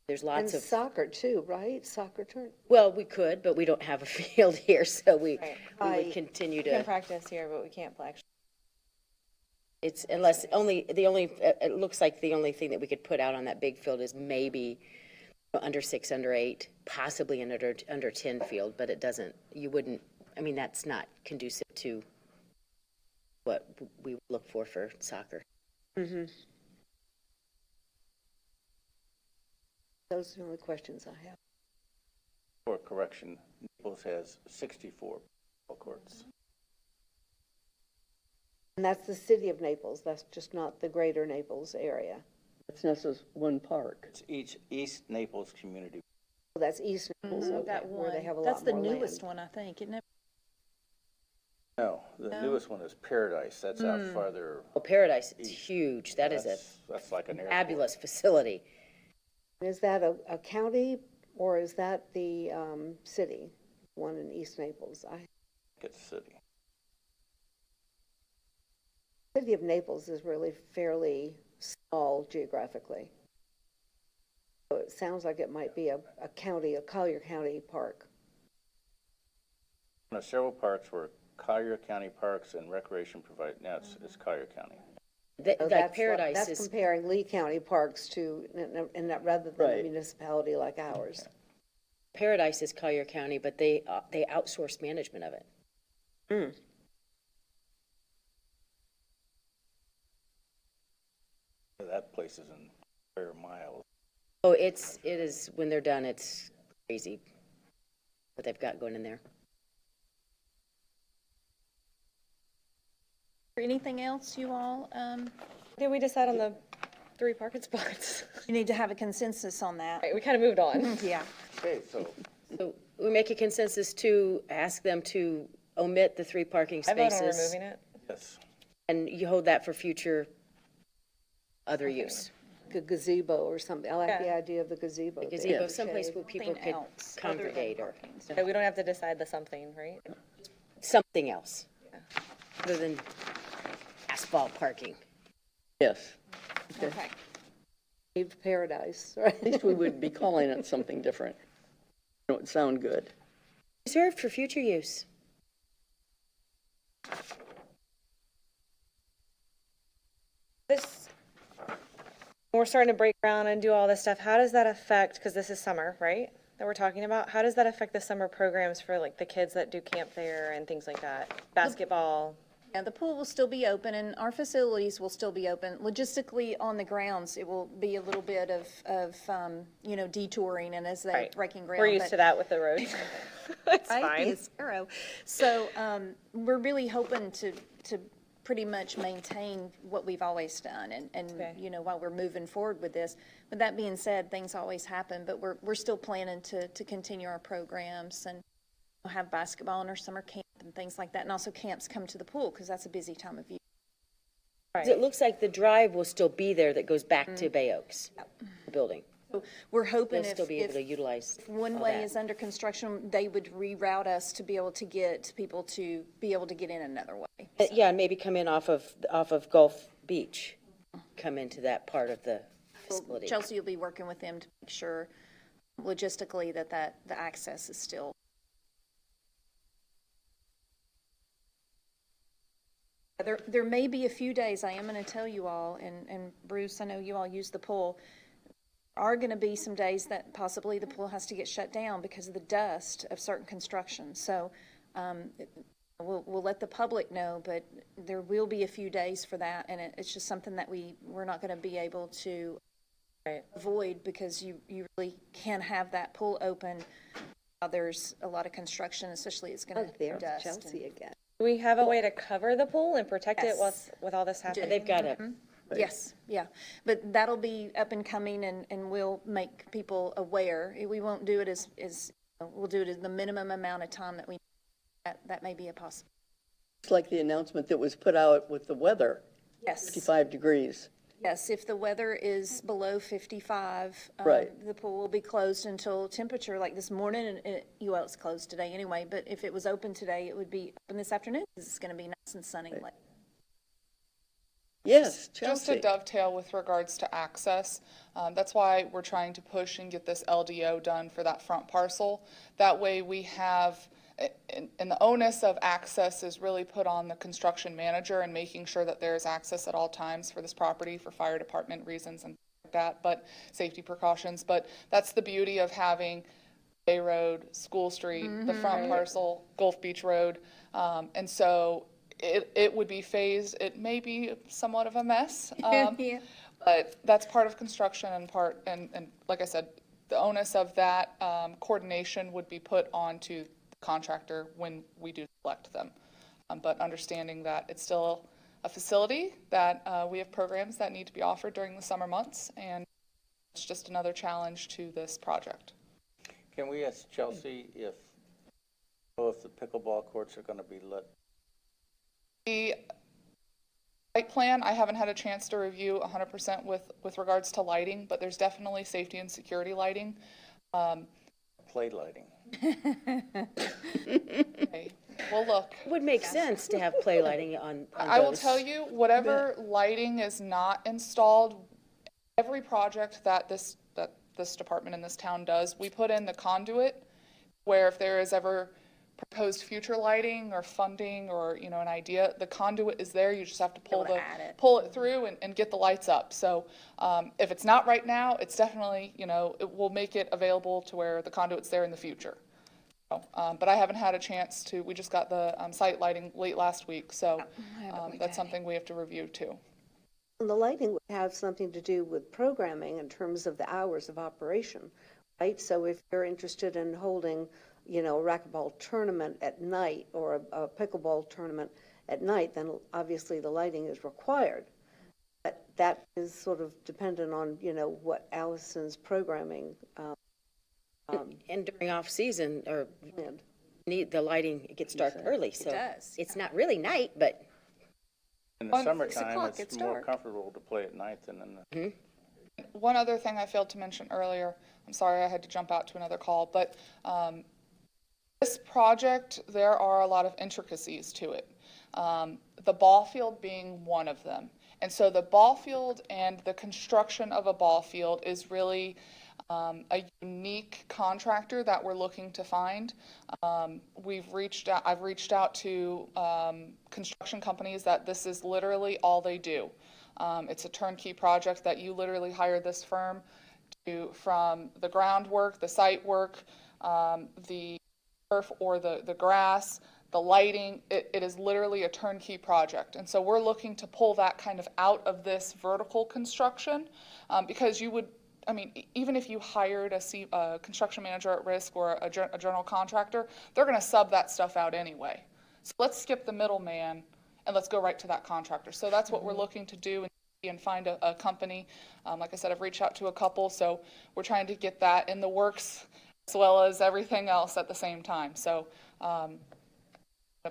There's And lots of, soccer too, right? Soccer turn? well, we could, but we don't have a field here, so we Right. would continue We can to, practice here, but we can't play actually. it's, unless, it looks like the only thing that we could put out on that big field is maybe under 6, under 8, possibly an under 10 field, but it doesn't, you wouldn't, I mean, that's not conducive to what we would look for soccer. Those are the only questions I have. For correction, Naples has 64 ball courts. And that's the city of Naples, that's just not the greater Naples area. It's just one park. It's East Naples Community. Well, that's East Naples, okay, That where they one, have a that's lot the more land. newest one, I think, isn't it? No, the newest one is Paradise. That's out farther. Oh, Paradise, it's huge. That is a That's like an airport. fabulous facility. Is that a county, or is that the city, one in East Naples? It's city. City of Naples is really fairly small geographically. So it sounds like it might be a county, a Collier County park. There are several parks where Collier County Parks and Recreation provide, now it's Collier County. So Like that's Paradise That's is, comparing Lee County parks to, and that rather than a Right. municipality like ours. Paradise is Collier County, but they outsource management of it. That place is in square miles. Oh, it is, when they're done, it's crazy what they've got going in there. Anything else, you all? Did we decide on the 3 parking spots? You need to have a consensus on that. Right, we kind of moved on. Yeah. Okay, so So we make a consensus to ask them to omit the 3 parking I vote on spaces. removing it. yes, And you hold that for future other use. Like a gazebo or something. I like the Yeah. idea of the gazebo. there, Gazebo, the someplace shade. where people Something could else other than congregate or parking. Okay, we don't have to decide the something, right? something else, other than asphalt parking. Yes. Okay. Paved paradise, right? At least we would be calling it something different. It would sound good. Reserved for future use. This, we're starting to break ground and do all this stuff. How does that affect, because this is summer, right? That we're talking about. How does that affect the summer programs for like the kids that do camp there and things like that? Basketball. Yeah, the pool will still be open and our facilities will still be open. Logistically, on the grounds, it will be a little bit of detouring and as they're Right. breaking ground. We're used but- to that with the roads. It's Right, fine. the Sparrow. So, we're really hoping to pretty much maintain what we've always done and, Okay. while we're moving forward with this. With that being said, things always happen, but we're still planning to continue our programs and have basketball in our summer camp and things like that. And also camps come to the pool because that's a busy time of year. 'Cause it looks like the drive will still be there that goes back Mm. to Bay Oaks building. So we're hoping They'll if, still be able to if utilize one all way that. is under construction, they would reroute us to be able to get people to be able to get in another way. Yeah, and maybe come in off of Gulf Beach, come into that part of the facility. Chelsea will be working with them to make sure logistically that the access is still. There may be a few days, I am going to tell you all, and Bruce, I know you all use the pool, are going to be some days that possibly the pool has to get shut down because of the dust of certain construction. So we'll let the public know, but there will be a few days for that, and it's just something that we're not going to be able to avoid because you really can't have that pool open while there's a lot of construction, especially it's going Oh, to there's dust. Chelsea again. Do we have a way to cover the pool and protect it Yes. with all this happening? They've got Mm-hmm. a, Yes, yeah, but that'll be up and coming and we'll make people aware. We won't do it we'll do it in the minimum amount of time that that may be a possibility. It's like the announcement that was put out with the weather, Yes, 55 degrees. Yes, if the weather is below 55, Right. the pool will be closed until temperature, like this morning, and well, it's closed today anyway, but if it was open today, it would be open this afternoon, because it's going to be nice and sunny. Yes, Just to Chelsea. dovetail with regards to access, that's why we're trying to push and get this LDO done for that front parcel. That way we have, and the onus of access is really put on the construction manager and making sure that there is access at all times for this property for fire department reasons and like that, but safety precautions. But that's the beauty of having Bay Road, School Street, the front parcel, Gulf Beach Road. And so it would be phased. It may be somewhat of a mess, but that's part of construction and like I said, the onus of that coordination would be put onto the contractor when we do select them. But understanding that it's still a facility, that we have programs that need to be offered during the summer months, and it's just another challenge to this project. Can we ask Chelsea if the pickleball courts are going to be lit? The site plan, I haven't had a chance to review 100% with regards to lighting, but there's definitely safety and security lighting. Play lighting. Okay, well, look, It would make sense to have play lighting on I will those. tell you, whatever lighting is not installed, every project that this department in this town does, we put in the conduit where if there is ever proposed future lighting or funding or, you know, an idea, the conduit is there. You just have to pull it through and get the lights up. So if it's not right now, it's definitely, you know, it will make it available to where the conduit's there in the future. So, but I haven't had a chance to, we just got the site lighting late last week, so that's something we have to review too. And the lighting would have something to do with programming in terms of the hours of operation, right? So if you're interested in holding, you know, a racquetball tournament at night or a pickleball tournament at night, then obviously the lighting is required. But that is sort of dependent on, you know, what Allison's programming And during off-season, or planned. need the lighting, it gets dark early, so. does, It's not really night, but In the On 6 summertime, o'clock, it's it's more dark. comfortable to play at night than in the. One other thing I failed to mention earlier, I'm sorry I had to jump out to another call, but this project, there are a lot of intricacies to it. The ball field being one of them. And so the ball field and the construction of a ball field is really a unique contractor that we're looking to find. I've reached out to construction companies that this is literally all they do. It's a turnkey project that you literally hire this firm to, from the groundwork, the site work, the turf or the grass, the lighting. It is literally a turnkey project. And so we're looking to pull that kind of out of this vertical construction because you would, I mean, even if you hired a construction manager at risk or a general contractor, they're going to sub that stuff out anyway. So let's skip the middleman and let's go right to that contractor. So that's what we're looking to do and find a company. Like I said, I've reached out to a couple, so we're trying to get that in the works as well as everything else at the same time. So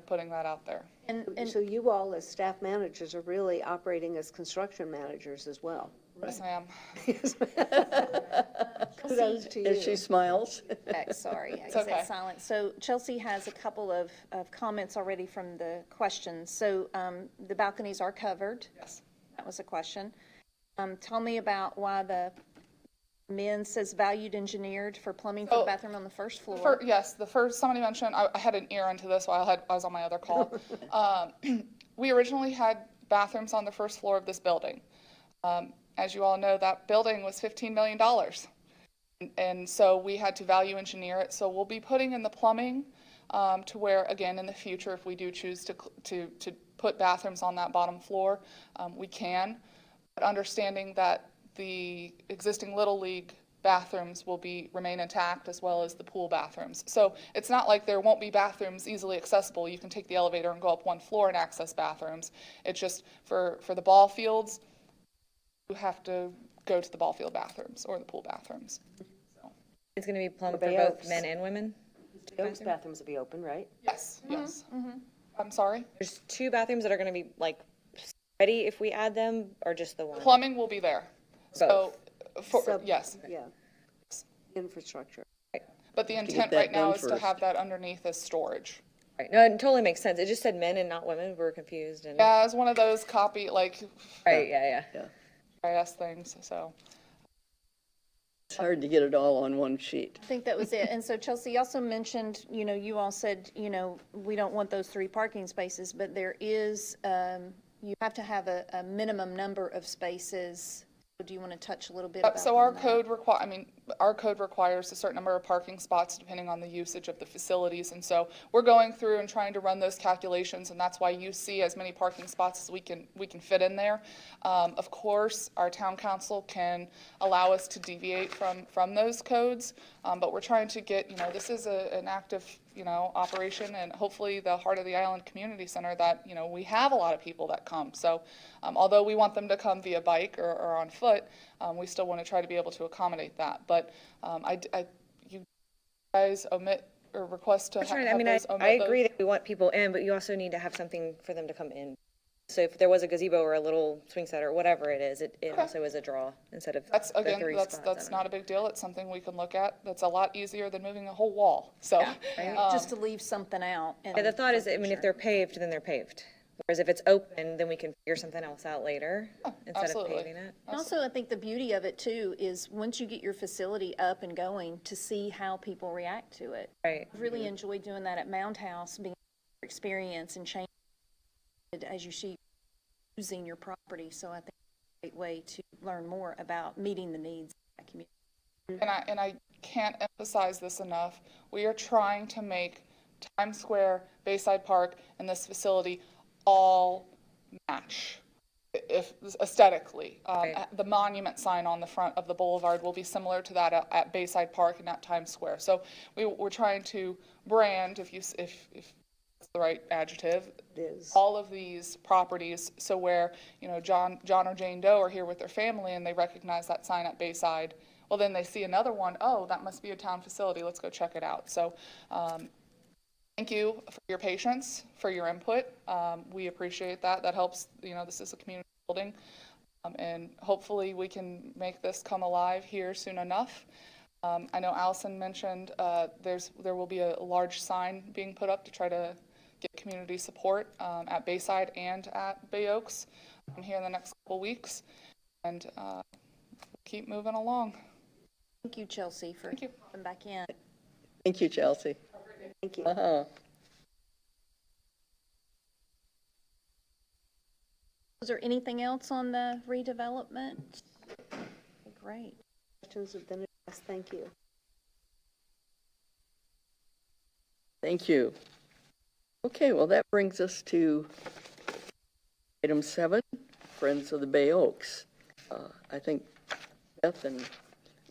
putting that out there. And So you all as staff managers are really operating as construction managers as well. Yes, ma'am. Kudos to As she you. smiles. sorry, I It's said okay. silent. So Chelsea has a couple of comments already from the questions. So the balconies are covered. Yes. That was a question. Tell me about why the men says valued engineered for plumbing for the bathroom on the first floor. Yes, the first, somebody mentioned, I had an ear into this while I was on my other call. We originally had bathrooms on the first floor of this building. As you all know, that building was $15 million. And so we had to value engineer it. So we'll be putting in the plumbing to where, again, in the future, if we do choose to put bathrooms on that bottom floor, we can. But understanding that the existing Little League bathrooms will remain intact as well as the pool bathrooms. So it's not like there won't be bathrooms easily accessible. You can take the elevator and go up one floor and access bathrooms. It's just for the ball fields, you have to go to the ball field bathrooms or the pool bathrooms. It's going to be plumbed for Bay both Oaks. men and women? those bathrooms will be open, right? Yes, yes. I'm sorry? There's two bathrooms that are going to be like ready if we add them, or just the one? Plumbing will be there. So, Sub- yes, Yeah. Infrastructure. but the get intent that right now done is to first. have that underneath as storage. Right, no, it totally makes sense. It just said men and not women. We were confused and. Yeah, it's one of those copy, like, Right, yeah. GIS things, so. It's hard to get it all on one sheet. I think that was it. And so Chelsea you also mentioned, you all said, we don't want those 3 parking spaces, but there is, you have to have a minimum number of spaces. Do you want to touch a little bit about So our that? code our code requires a certain number of parking spots depending on the usage of the facilities. And so we're going through and trying to run those calculations, and that's why you see as many parking spots as we can fit in there. Of course, our town council can allow us to deviate from those codes, but we're trying to get, this is an active, operation, and hopefully the Heart of the Island Community Center that, we have a lot of people that come. So although we want them to come via bike or on foot, we still want to try to be able to accommodate that. But you guys omit or request to have those omit I agree those? that we want people in, but you also need to have something for them to come in. So if there was a gazebo or a little swing set or whatever it is, it also is a draw instead of That's, the again, 3 that's spots. I don't not a big deal. It's something we can look at. That's a lot easier than moving a whole wall. So, Just to leave something out. know. The thought is, if they're paved, then they're paved. Whereas if it's open, then we can figure something else out later instead absolutely. of paving it. And also, I think the beauty of it too is once you get your facility up and going, to see how people react to it. Right. I've really enjoyed doing that at Mound House, being experience and change as you see using your property. So I think it's a great way to learn more about meeting the needs of that community. And I can't emphasize this enough. We are trying to make Times Square, Bayside Park, and this facility all match, if aesthetically. The monument sign on the front of the boulevard will be similar to that at Bayside Park and at Times Square. So we're trying to brand, if that's the right adjective, all of these properties, so where, John or Jane Doe are here with their family and they recognize that sign at Bayside, well, then they see another one, oh, that must be a town facility, let's go check it out. So thank you for your patience, for your input. We appreciate that. That helps, this is a community building. And hopefully we can make this come alive here soon enough. I know Allison mentioned there will be a large sign being put up to try to get community support at Bayside and at Bay Oaks here in the next couple weeks. And keep moving along. Thank you, Chelsea, for coming back in. Thank you, Chelsea. Thank you. Was there anything else on the redevelopment? Great. Questions have been asked. Thank you. Thank you. Okay, well, that brings us to item 7, Friends of the Bay Oaks. I think Beth and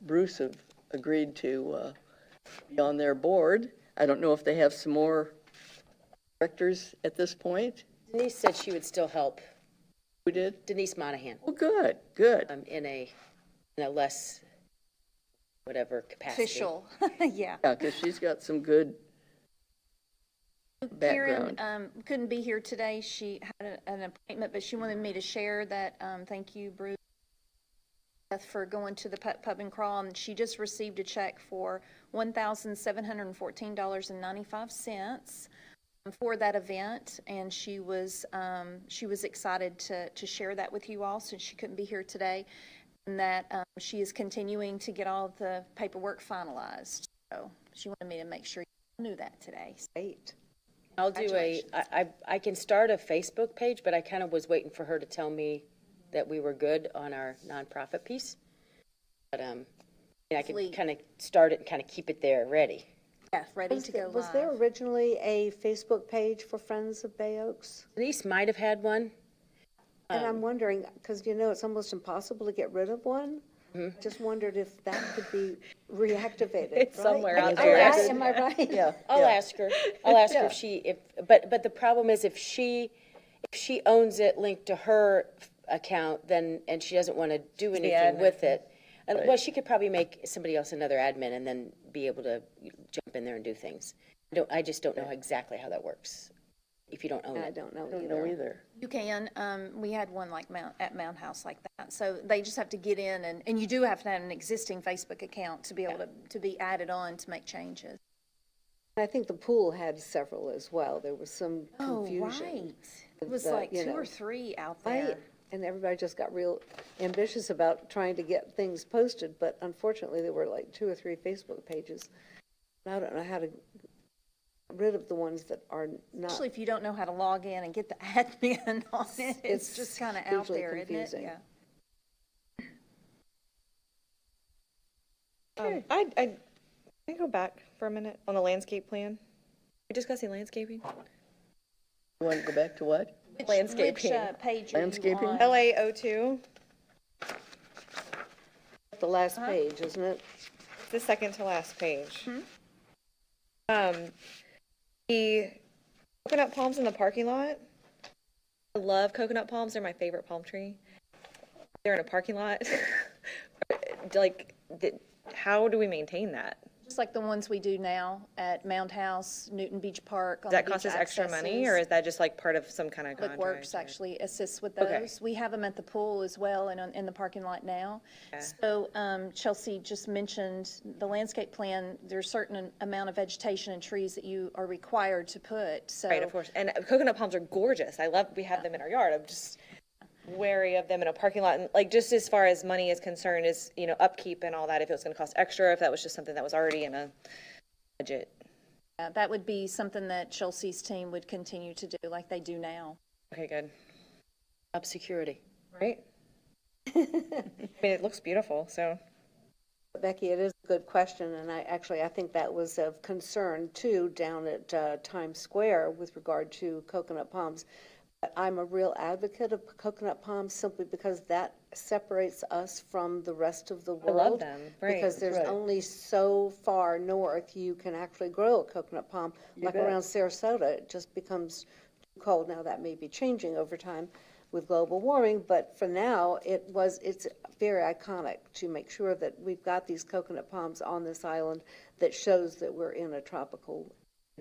Bruce have agreed to be on their board. I don't know if they have some more directors at this point. Denise said she would still help. Who did? Denise Monahan, Oh, good, good. in a less, whatever capacity. Official, yeah. Yeah, because she's got some good background. Karen couldn't be here today. She had an appointment, but she wanted me to share that. Thank you, Bruce, for going to the pub and crawl. And she just received a check for $1,714.95 for that event, and she was excited to share that with you all since she couldn't be here today, and that she is continuing to get all the paperwork finalized. So she wanted me to make sure you knew that today. Great. I'll do I can start a Facebook page, but I kind of was waiting for her to tell me that we were good on our nonprofit piece. But I can kind of start it and kind of keep it there ready. Yeah, ready to go Was live. there originally a Facebook page for Friends of Bay Oaks? Denise might have had one. And I'm wondering, because it's almost impossible to get rid of one. Just wondered if that could be reactivated. It's right? somewhere out Am I there. right? Am I right? Yeah. I'll ask her. I'll ask her but the problem is if she owns it linked to her account, then, and she doesn't want to do anything with it. Well, she could probably make somebody else another admin and then be able to jump in there and do things. I just don't know exactly how that works. if you don't own I it. don't know I don't know either. either. You can, we had one like at Mound House like that. So they just have to get in and you do have to have an existing Facebook account to be able to be added on to make changes. I think the pool had several as well. There was some confusion. Oh, right. It was the, like you 2 or know, 3 out Right, there. and everybody just got real ambitious about trying to get things posted, but unfortunately, there were like 2 or 3 Facebook pages. And I don't know how to get rid of the ones that are not. Especially if you don't know how to log in and get the admin on it. It's It's just kind of out hugely there, isn't it? confusing. Yeah. Can I go back for a minute on the landscape plan? We're discussing landscaping? You want to go back to what? Landscaping. Which page are you Landscaping? on? LA02, The last page, isn't it? the second to last page. The coconut palms in the parking lot. I love coconut palms. They're my favorite palm tree. They're in a parking lot. Like, how do we maintain that? Just like the ones we do now at Mound House, Newton Beach Park. Does that cost us extra money, or is that just like part of some kind of Public contract? Works or- actually assists with Okay. those. We have them at the pool as well and in the parking lot now. So Chelsea just mentioned the landscape plan, there's a certain amount of vegetation and trees that you are required to put, so. Right, of course. And coconut palms are gorgeous. I love, we have them in our yard. I'm just wary of them in a parking lot. And like, just as far as money is concerned, is, you know, upkeep and all that, if it was gonna cost extra, if that was just something that was already in a budget. That would be something that Chelsea's team would continue to do like they do now. Okay, good. Up security. Right? I mean, it looks beautiful, so. Becky, it is a good question, and I think that was of concern too down at Times Square with regard to coconut palms. But I'm a real advocate of coconut palms simply because that separates us from the rest of the world. love them, right, Because there's right. only so far north you can actually grow a coconut palm. Like bet. around Sarasota, it just becomes too cold. Now, that may be changing over time with global warming, but for now, it's very iconic to make sure that we've got these coconut palms on this island that shows that we're in a tropical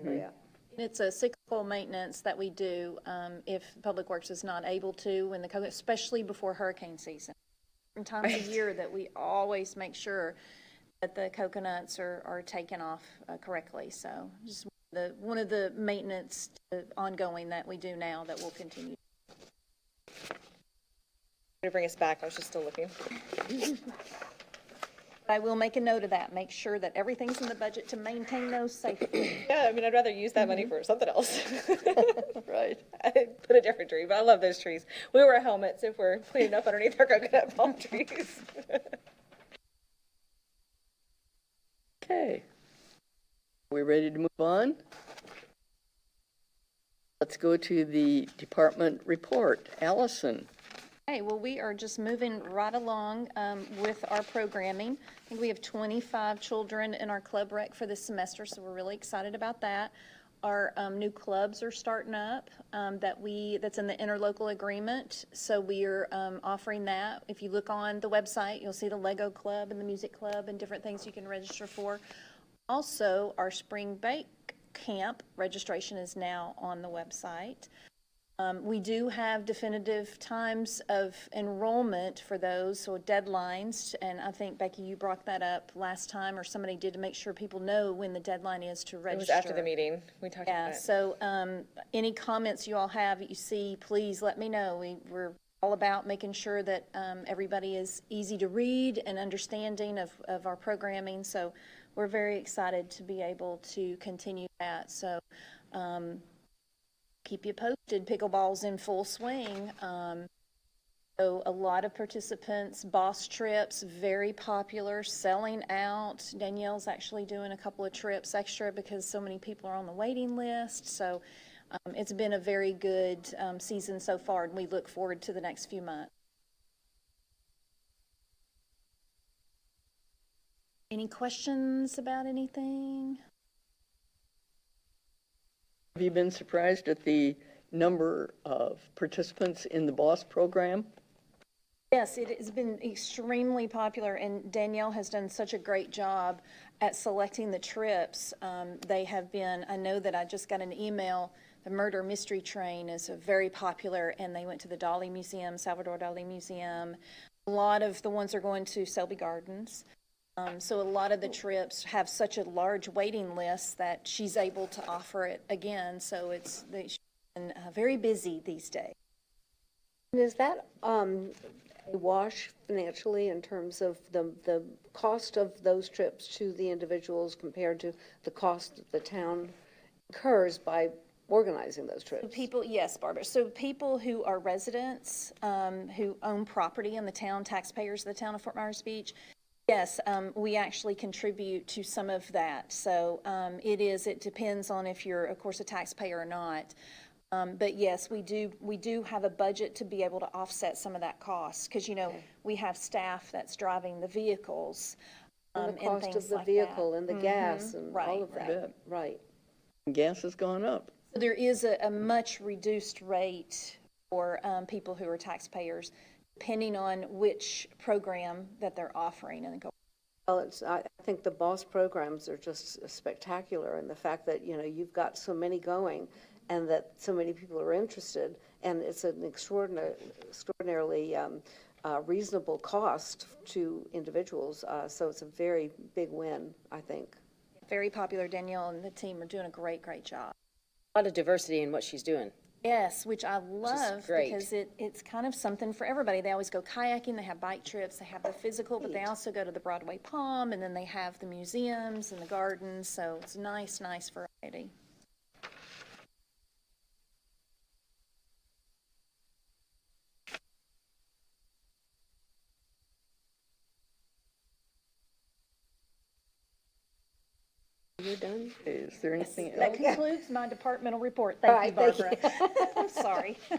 area. It's a cyclical maintenance that we do if Public Works is not able to, when the especially before hurricane season. Certain times of year that we always make sure that the coconuts are taken off correctly. So just one of the maintenance ongoing that we do now that will continue. To bring us back, I was just still looking. I will make a note of that, make sure that everything's in the budget to maintain those safely. Yeah, I mean, I'd rather use that money for something else. Right. I'd put a different tree, but I love those trees. We wear helmets if we're cleaning up underneath our coconut palm trees. Okay. We ready to move on? Let's go to the department report. Allison. Okay, well, we are just moving right along with our programming. I think we have 25 children in our club rec for this semester, so we're really excited about that. Our new clubs are starting up that's in the interlocal agreement, so we are offering that. If you look on the website, you'll see the Lego Club and the Music Club and different things you can register for. Also, our spring bake camp registration is now on the website. We do have definitive times of enrollment for those, so deadlines, and I think, Becky, you brought that up last time, or somebody did, to make sure people know when the deadline is to It register. was after the meeting. We talked about Yeah, it. so any comments you all have that you see, please let me know. We're all about making sure that everybody is easy to read and understanding of our programming, so we're very excited to be able to continue that. So keep you posted. Pickleball's in full swing. So a lot of participants, boss trips, very popular, selling out. Danielle's actually doing a couple of trips extra because so many people are on the waiting list. So it's been a very good season so far, and we look forward to the next few months. Any questions about anything? Have you been surprised at the number of participants in the BOSS program? Yes, it has been extremely popular, and Danielle has done such a great job at selecting the trips. They have been, I know that I just got an email the Murder Mystery Train is a very popular, and they went to the Dali Museum, Salvador Dali Museum. A lot of the ones are going to Selby Gardens. So a lot of the trips have such a large waiting list that she's able to offer it again. So she's been very busy these days. And is that a wash financially in terms of the cost of those trips to the individuals compared to the cost the town incurs by organizing those trips? People, yes, Barbara. So people who are residents, who own property in the town, taxpayers of the town of Fort Myers Beach, yes, we actually contribute to some of that. So it depends on if you're, of course, a taxpayer or not. But yes, we do have a budget to be able to offset some of that cost, because, we have staff that's driving the vehicles, And the cost of things the like vehicle that. and the gas and Right, all of right. that, right. Gas has gone up. So there is a much reduced rate for people who are taxpayers, depending on which program that they're offering. And Well, I think the BOSS programs are just spectacular, and the fact that, you've got so many going and that so many people are interested, and it's an extraordinarily reasonable cost to individuals, so it's a very big win, I think. very popular. Danielle and the team are doing a great job. A lot of diversity in what she's doing. Yes, which I love, great. because it's kind of something for everybody. They always go kayaking, they have bike trips, they have the physical, but they also go to the Broadway Palm, and then they have the museums and the gardens, so it's nice variety. You're done? Is there anything That else? concludes my departmental report. All Thank you, right, thank Barbara. I'm sorry. I'm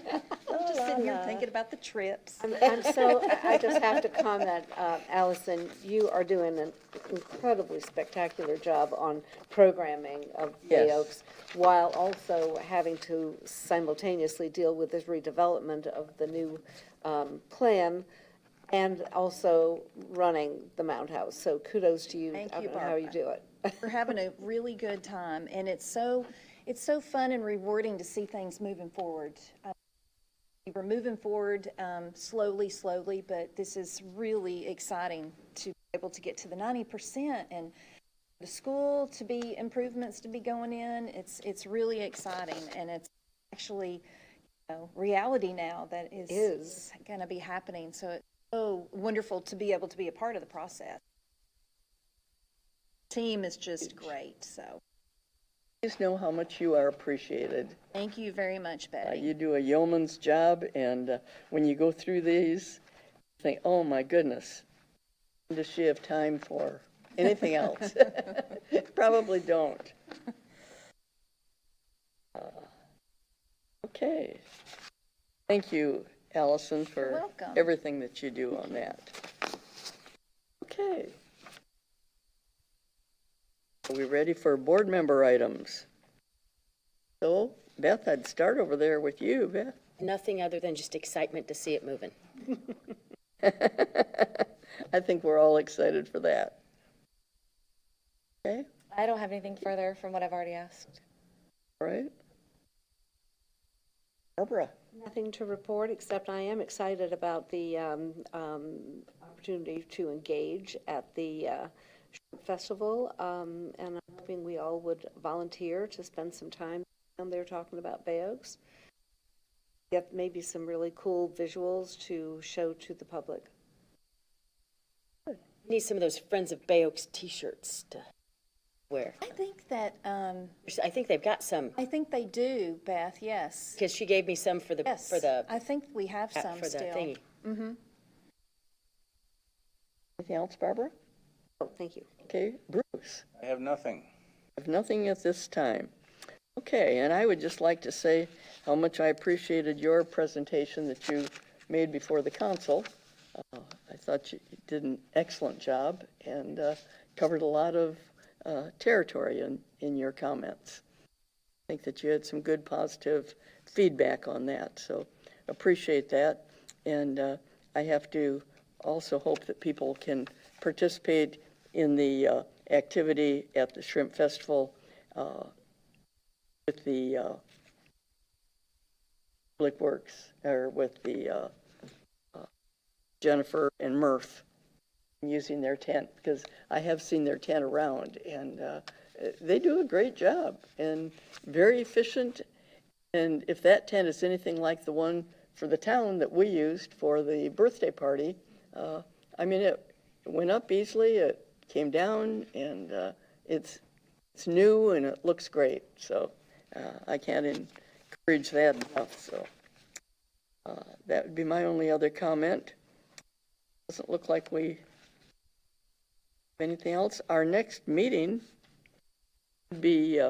just sitting here thinking about the trips. I just have to comment, Allison, you are doing an incredibly spectacular job on programming of Bay Yes. Oaks, while also having to simultaneously deal with this redevelopment of the new plan, and also running the Mound House. So kudos to you. Thank I you, don't know how you Barbara. do it. We're having a really good time, and it's so fun and rewarding to see things moving forward. We're moving forward slowly, but this is really exciting to be able to get to the 90% and the school to be improvements to be going in. It's really exciting, and it's actually reality now that is going to be happening. So it's so wonderful to be able to be a part of the process. Team is just great, so Just know how much you are appreciated. thank you very much, Betty. You do a yeoman's job, and when you go through these, you think, oh my goodness, does she have time for anything else? Probably don't. Okay. Thank you, Allison, for welcome. everything that you do on that. Okay. Are we ready for board member items? So, Beth, I'd start over there with you, Beth. Nothing other than just excitement to see it moving. I think we're all excited for that. Okay, I don't have anything further from what I've already asked. all right. Barbara? Nothing to report, except I am excited about the opportunity to engage at the Shrimp Festival, and I'm hoping we all would volunteer to spend some time down there talking about Bay Oaks. Get maybe some really cool visuals to show to the public. Need some of those Friends of Bay Oaks t-shirts to wear. I think that, I think they've got some, I think they do, Beth, yes. because she gave me some for the, Yes, for the, I think we have some for the still. thingy. Anything else, Barbara? Oh, thank you. Okay, Bruce? I have nothing. I have nothing at this time. Okay, and I would just like to say how much I appreciated your presentation that you made before the council. I thought you did an excellent job and covered a lot of territory in your comments. I think that you had some good positive feedback on that, so appreciate that. And I have to also hope that people can participate in the activity at the Shrimp Festival with the Public Works, or with the Jennifer and Murph using their tent, because I have seen their tent around, and they do a great job and very efficient. And if that tent is anything like the one for the town that we used for the birthday party, I mean, it went up easily, it came down, and it's new and it looks great. So I can't encourage that enough. So that would be my only other comment. Doesn't look like we have anything else. Our next meeting would be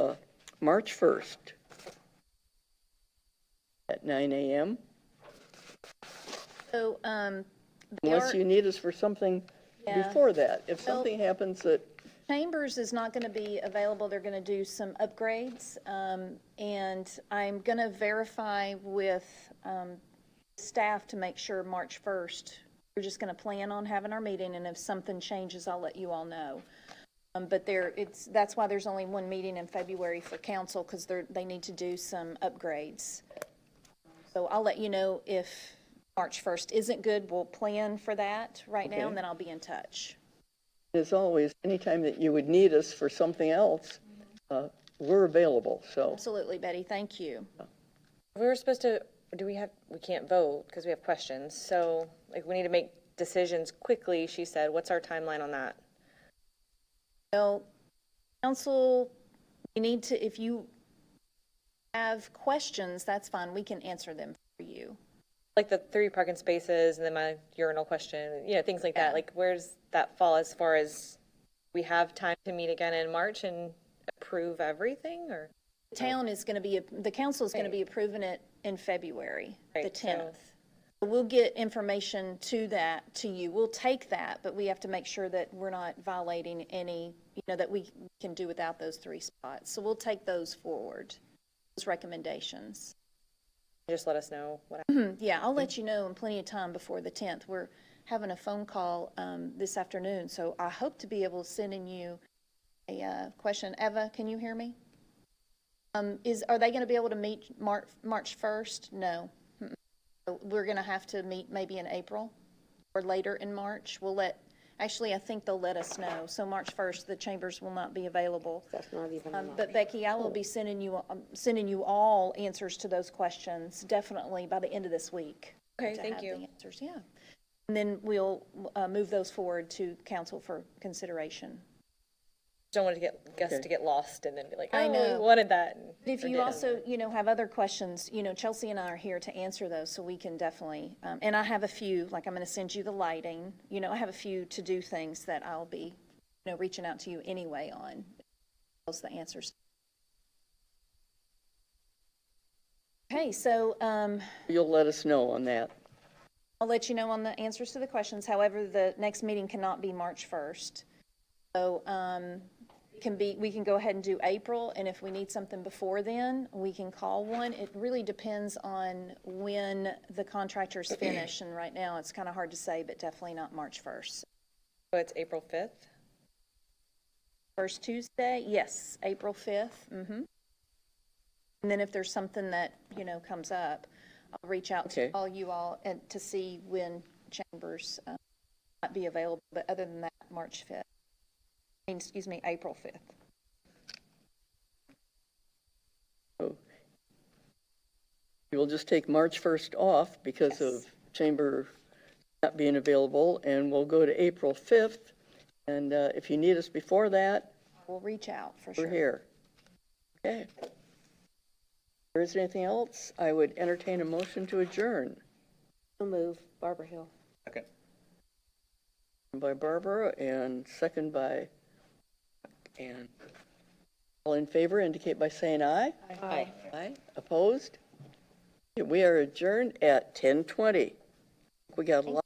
March 1st at 9 a.m. So, Unless you need us for something before that. If something happens that, Chambers is not going to be available. They're going to do some upgrades. And I'm going to verify with staff to make sure March 1st, we're just going to plan on having our meeting, and if something changes, I'll let you all know. But that's why there's only one meeting in February for council, because they need to do some upgrades. So I'll let you know if March 1st isn't good. We'll plan for that right now, and then I'll be in touch. as always, anytime that you would need us for something else, we're available. So Absolutely, Betty. Thank you. We were supposed to, we can't vote because we have questions. So like we need to make decisions quickly, she said. What's our timeline on that? Well, council, you need to, if you have questions, that's fine. We can answer them for you. Like the 3 parking spaces and then my urinal question, things like that. Like where's that fall as far as we have time to meet again in March and approve everything, or? The town is going to be, the council is going to be approving it in February, the Right, 10th. We'll get information to you. We'll take that, but we have to make sure that we're not violating any, that we can do without those 3 spots. So we'll take those forward, those recommendations. Just let us know what Yeah, I'll let you know in plenty of time before the 10th. We're having a phone call this afternoon, so I hope to be able to send in you a question. Eva, can you hear me? Are they going to be able to meet March 1st? No. So we're going to have to meet maybe in April or later in March. Actually, I think they'll let us know. So March 1st, the chambers will not be available. That's not even enough. But Becky, I will be sending you all answers to those questions, definitely by the end of this week. Okay, to thank have you. the answers, yeah. And then we'll move those forward to council for consideration. don't want to get us to get lost and then be like, I oh, know. we wanted that. and If you forget. also, have other questions, Chelsea and I are here to answer those, so we can definitely, and I have a few, like I'm going to send you the lighting, I have a few to-do things that I'll be, reaching out to you anyway on, those the answers. Okay, so you'll let us know on that. I'll let you know on the answers to the questions. However, the next meeting cannot be March 1st. So we can go ahead and do April, and if we need something before then, we can call one. It really depends on when the contractors finish, and right now it's kind of hard to say, but definitely not March 1st. So it's April 5th? First Tuesday, yes, April 5th. And then if there's something that, comes up, I'll reach out to all you all and to see when chambers might be available, but other than that, March 5th. April 5th. So you'll just take March 1st off because of chamber not being available, and we'll go to April 5th. And if you need us before that, We'll reach out for sure. we're here. Okay. If there isn't anything else, I would entertain a motion to adjourn. So move, Barbara Hill. Second. By Barbara and second by Ann. All in favor indicate by saying aye. Aye. Aye. Opposed? We are adjourned at 10:20. We got a lot.